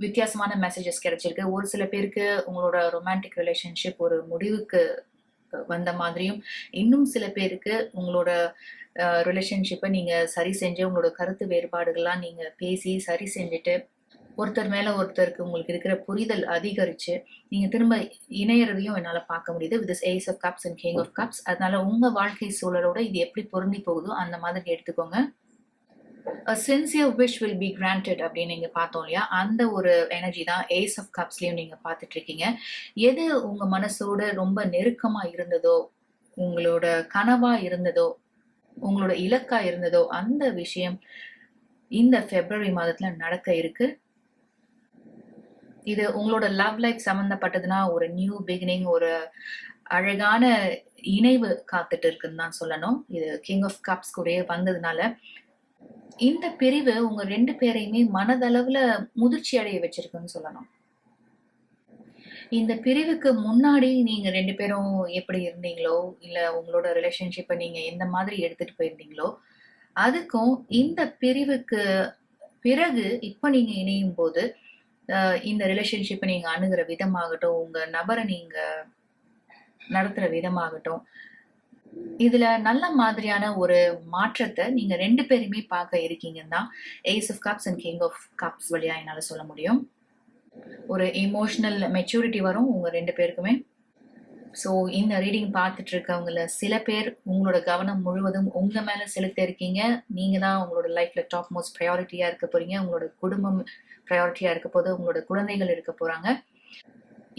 வித்தியாசமான மெசேஜஸ் கிடைச்சிருக்கு. ஒரு சில பேருக்கு உங்களோட ரொமான்டிக் ரிலேஷன்ஷிப் ஒரு முடிவுக்கு வந்த மாதிரியும், இன்னும் சில பேருக்கு உங்களோட ரிலேஷன்ஷிப்பை நீங்க சரி செஞ்சு உங்களோட கருத்து வேறுபாடுகள்லாம் நீங்க பேசி சரி செஞ்சுட்டு ஒருத்தர் மேல ஒருத்தருக்கு உங்களுக்கு இருக்கிற புரிதல் அதிகரிச்சு நீங்க திரும்ப இணையறதையும் என்னால பார்க்க முடியுது with this ace of cups and king of cups. அதனால உங்க வாழ்க்கை சூழலோட இது எப்படி பொருந்தி போகுதோ அந்த மாதிரி எடுத்துக்கோங்க. a sincere wish will be granted அப்படின்னு நீங்க பார்த்தோம் இல்லையா, அந்த ஒரு எனர்ஜி தான் ஏஸ் ஆஃப் கப்ஸ்லயும் நீங்க பார்த்துட்டு இருக்கீங்க. எது உங்க மனசோட ரொம்ப நெருக்கமா இருந்ததோ, உங்களோட கனவா இருந்ததோ, உங்களோட இலக்கா இருந்ததோ அந்த விஷயம் இந்த பிப்ரவரி மாதத்துல நடக்க இருக்கு. இது உங்களோட லவ் லைஃப் சம்பந்தப்பட்டதுன்னா ஒரு நியூ பிகினிங், ஒரு அழகான இணைவு காத்துட்டு இருக்குன்னு தான் சொல்லணும். இது கிங் ஆஃப் கப்ஸ் கூட வந்ததுனால இந்த பிரிவு உங்க 2 பேரையுமே மனதளவுல முதிர்ச்சி அடைய வச்சிருக்குன்னு சொல்லணும். இந்த பிரிவுக்கு முன்னாடி நீங்க 2 பேரும் எப்படி இருந்தீங்களோ, இல்ல உங்களோட ரிலேஷன்ஷிப்ப நீங்க எந்த மாதிரி எடுத்துட்டு போயிருந்தீங்களோ, அதுக்கும் இந்த பிரிவுக்கு பிறகு இப்ப நீங்க இணையும் போது இந்த ரிலேஷன்ஷிப்பை நீங்க அணுகிற விதமாகட்டும், உங்க நபரை நீங்க நடத்துற விதமாகட்டும், இதுல நல்ல மாதிரியான ஒரு மாற்றத்தை நீங்க 2 பேருமே பார்க்க இருக்கீங்கன்னு தான் ace of cups and king of cups வழியா என்னால சொல்ல முடியும். ஒரு எமோஷனல் மெச்சூரிட்டி வரும் உங்க 2 பேருக்குமே. ஸோ இந்த ரீடிங் பார்த்துட்டு இருக்கவங்கள சில பேர் உங்களோட கவனம் முழுவதும் உங்க மேல செலுத்த இருக்கீங்க. நீங்க தான் உங்களோட லைஃப்ல டாப் மோஸ்ட் ப்ரையாரிட்டியா இருக்க போறீங்க. உங்களோட குடும்பம் ப்ரையாரிட்டியா இருக்க போது, உங்களோட குழந்தைகள் இருக்க போறாங்க.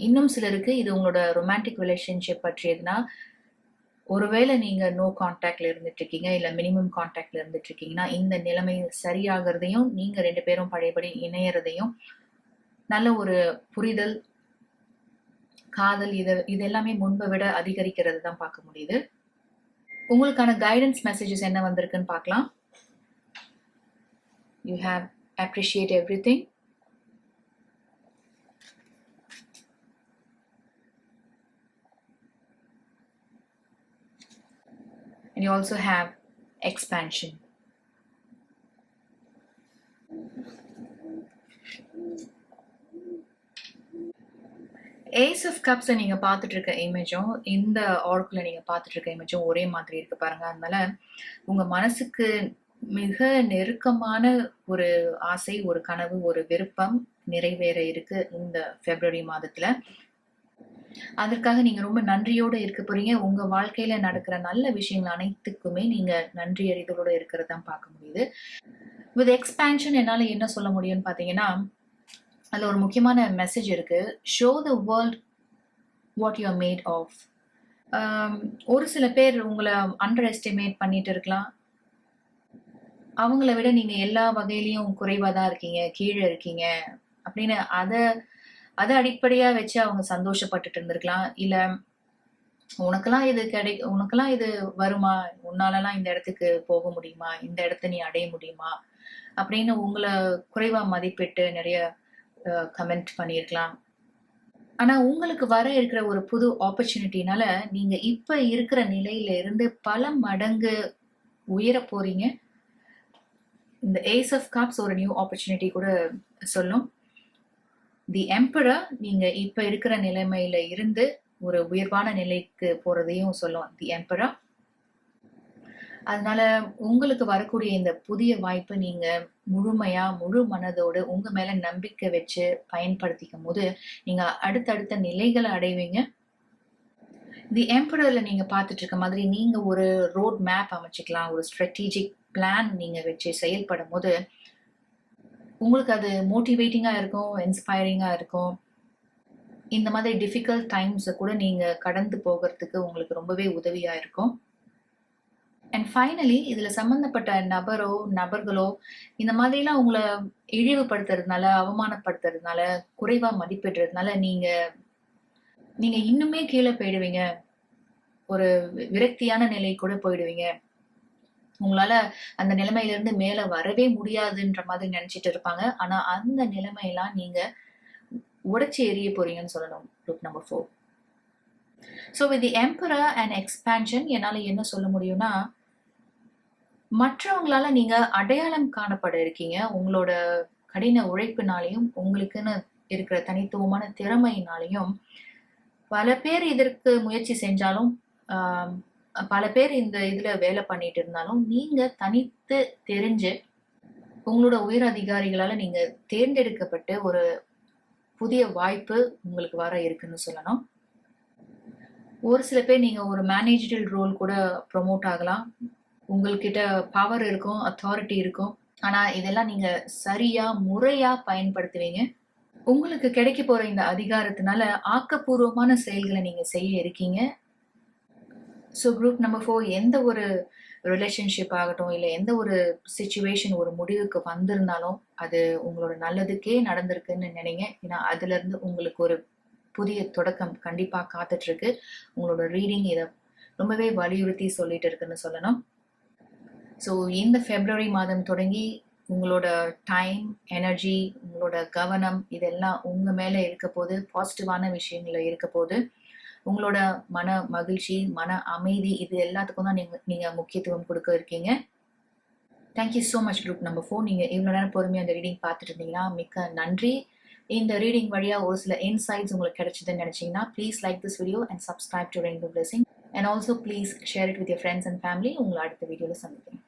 இன்னும் சிலருக்கு இது உங்களோட ரொமான்டிக் ரிலேஷன்ஷிப் பற்றியதுன்னா, ஒருவேளை நீங்க நோ கான்டாக்ட்ல இருந்துட்டு இருக்கீங்க, இல்ல மினிமம் கான்டாக்ட்ல இருந்துட்டு இருக்கீங்கன்னா, இந்த நிலைமை சரியாகிறதையும், நீங்க 2 பேரும் பழையபடி இணையறதையும், நல்ல ஒரு புரிதல், காதல் இது எல்லாமே முன்பை விட அதிகரிக்கிறது தான் பார்க்க முடியுது. உங்களுக்கான கைடன்ஸ் மெசேஜஸ் என்ன வந்திருக்குன்னு பார்க்கலாம். You have appreciate everything. And you also have expansion. ஏஸ் ஆஃப் கப்ஸ் நீங்க பார்த்துட்டு இருக்க இமேஜும் இந்த ஆர்க்குல நீங்க பார்த்துட்டு இருக்க இமேஜும் ஒரே மாதிரி இருக்கு பாருங்க. அதனால உங்க மனசுக்கு மிக நெருக்கமான ஒரு ஆசை, ஒரு கனவு, ஒரு விருப்பம் நிறைவேற இருக்கு இந்த பிப்ரவரி மாதத்துல. அதற்காக நீங்க ரொம்ப நன்றியோட இருக்க போறீங்க. உங்க வாழ்க்கையில நடக்கிற நல்ல விஷயங்கள் அனைத்துக்குமே நீங்க நன்றி அறிதலோட இருக்கிறதான் பார்க்க முடியுது. வித் எக்ஸ்பேன்ஷன் என்னால என்ன சொல்ல முடியும்னு பாத்தீங்கன்னா, அதுல ஒரு முக்கியமான மெசேஜ் இருக்கு. Show the world what you are made of. ஒரு சில பேர் உங்களை அண்டர் எஸ்டிமேட் பண்ணிட்டு இருக்கலாம். அவங்கள விட நீங்க எல்லா வகையிலயும் குறைவா தான் இருக்கீங்க, கீழே இருக்கீங்க அப்படின்னு அதை அடிப்படையா வச்சு அவங்க சந்தோஷப்பட்டுட்டு இருந்திருக்கலாம். இல்ல உனக்கெல்லாம் இது வருமா, உன்னாலலாம் இந்த இடத்துக்கு போக முடியுமா, இந்த இடத்த நீ அடைய முடியுமா அப்படின்னு உங்களை குறைவா மதிப்பிட்டு நிறைய கமெண்ட் பண்ணியிருக்கலாம். ஆனா உங்களுக்கு வர இருக்கிற ஒரு புது ஆப்பர்ச்சுனிட்டினால நீங்க இப்ப இருக்கிற நிலையில இருந்து பல மடங்கு உயர போறீங்க. இந்த ஏஸ் ஆஃப் கப்ஸ் ஒரு நியூ ஆப்பர்ச்சுனிட்டி கூட சொல்லும். தி எம்பரர் நீங்க இப்ப இருக்கிற நிலைமையில இருந்து ஒரு உயர்வான நிலைக்கு போறதையும் சொல்லும் தி எம்பரர். அதனால உங்களுக்கு வரக்கூடிய இந்த புதிய வாய்ப்பை நீங்க முழுமையா முழு மனதோடு உங்க மேல நம்பிக்கை வச்சு பயன்படுத்திக்கும் போது நீங்க அடுத்தடுத்த நிலைகளை அடைவீங்க. தி எம்பரர்ல நீங்க பார்த்துட்டு இருக்க மாதிரி நீங்க ஒரு ரோட் மேப் அமைச்சுக்கலாம், ஒரு ஸ்ட்ராட்டஜிக் பிளான் நீங்க வச்சு செயல்படும் போது உங்களுக்கு அது மோட்டிவேட்டிங்கா இருக்கும், இன்ஸ்பைரிங்கா இருக்கும். இந்த மாதிரி டிஃபிகல்ட் டைம்ஸ் கூட நீங்க கடந்து போகிறதுக்கு உங்களுக்கு ரொம்பவே உதவியா இருக்கும். அண்ட் ஃபைனலி இதுல சம்பந்தப்பட்ட நபர்களோ இந்த மாதிரிலாம் உங்களை இழிவுபடுத்துறதுனால, அவமானப்படுத்துறதுனால, குறைவா மதிப்பிடுறதுனால நீங்க இன்னுமே கீழே போயிடுவீங்க. ஒரு விரக்தியான நிலை கூட போயிடுவீங்க. உங்களால அந்த நிலைமையில இருந்து மேல வரவே முடியாதுன்ற மாதிரி நினைச்சிட்டு இருப்பாங்க. ஆனா அந்த நிலைமையெல்லாம் நீங்க உடைச்சு எறிய போறீங்கன்னு சொல்லணும். Group number 4. So with the emperor and expansion என்னால என்ன சொல்ல முடியும்னா, மற்றவங்களால நீங்க அடையாளம் காணப்பட இருக்கீங்க. உங்களோட கடின உழைப்பினாலையும் உங்களுக்குன்னு இருக்கிற தனித்துவமான திறமையினாலையும் பல பேர் இதற்கு முயற்சி செஞ்சாலும், பல பேர் இந்த இதுல வேலை பண்ணிட்டு இருந்தாலும், நீங்க தனித்து தெரிஞ்சு உங்களோட உயர் அதிகாரிகளால நீங்க தேர்ந்தெடுக்கப்பட்டு ஒரு புதிய வாய்ப்பு உங்களுக்கு வர இருக்குன்னு சொல்லணும். ஒரு சில பேர் நீங்க ஒரு மேனேஜரல் ரோல் கூட ப்ரொமோட் ஆகலாம். உங்கள்கிட்ட பவர் இருக்கும், அத்தாரிட்டி இருக்கும். ஆனா இதெல்லாம் நீங்க சரியா, முறையா பயன்படுத்துவீங்க. உங்களுக்கு கிடைக்க போற இந்த அதிகாரத்தினால ஆக்கப்பூர்வமான செயல்களை நீங்க செய்ய இருக்கீங்க. ஸோ குரூப் நம்பர் 4 எந்த ஒரு ரிலேஷன்ஷிப் ஆகட்டும், இல்ல எந்த ஒரு சிச்சுவேஷன் ஒரு முடிவுக்கு வந்திருந்தாலும் அது உங்களோட நல்லதுக்கே நடந்திருக்குன்னு நினைங்க. ஏன்னா அதுல இருந்து உங்களுக்கு ஒரு புதிய தொடக்கம் கண்டிப்பா காத்துட்டு இருக்கு. உங்களோட ரீடிங் இதை ரொம்பவே வலியுறுத்தி சொல்லிட்டு இருக்குன்னு சொல்லணும். ஸோ இந்த பிப்ரவரி மாதம் தொடங்கி உங்களோட டைம், எனர்ஜி, உங்களோட கவனம் இதெல்லாம் உங்க மேல இருக்க போது, பாசிட்டிவான விஷயங்கள்ல இருக்க போது. உங்களோட மன மகிழ்ச்சி, மன அமைதி இது எல்லாத்துக்கும் தான் நீங்க முக்கியத்துவம் கொடுக்க இருக்கீங்க. Thank you so much group number 4. நீங்க இவ்வளோ நேரம் பொறுமையாக அந்த ரீடிங் பார்த்துட்டு இருந்தீங்கன்னா மிக்க நன்றி. இந்த ரீடிங் வழியா ஒரு சில இன்சைட்ஸ் உங்களுக்கு கிடைச்சதுன்னு நினைச்சீங்கன்னா please like this video and subscribe to rainbow blessing and also please share it with your friends and family. உங்களை அடுத்த வீடியோவில் சந்திக்கிறேன்.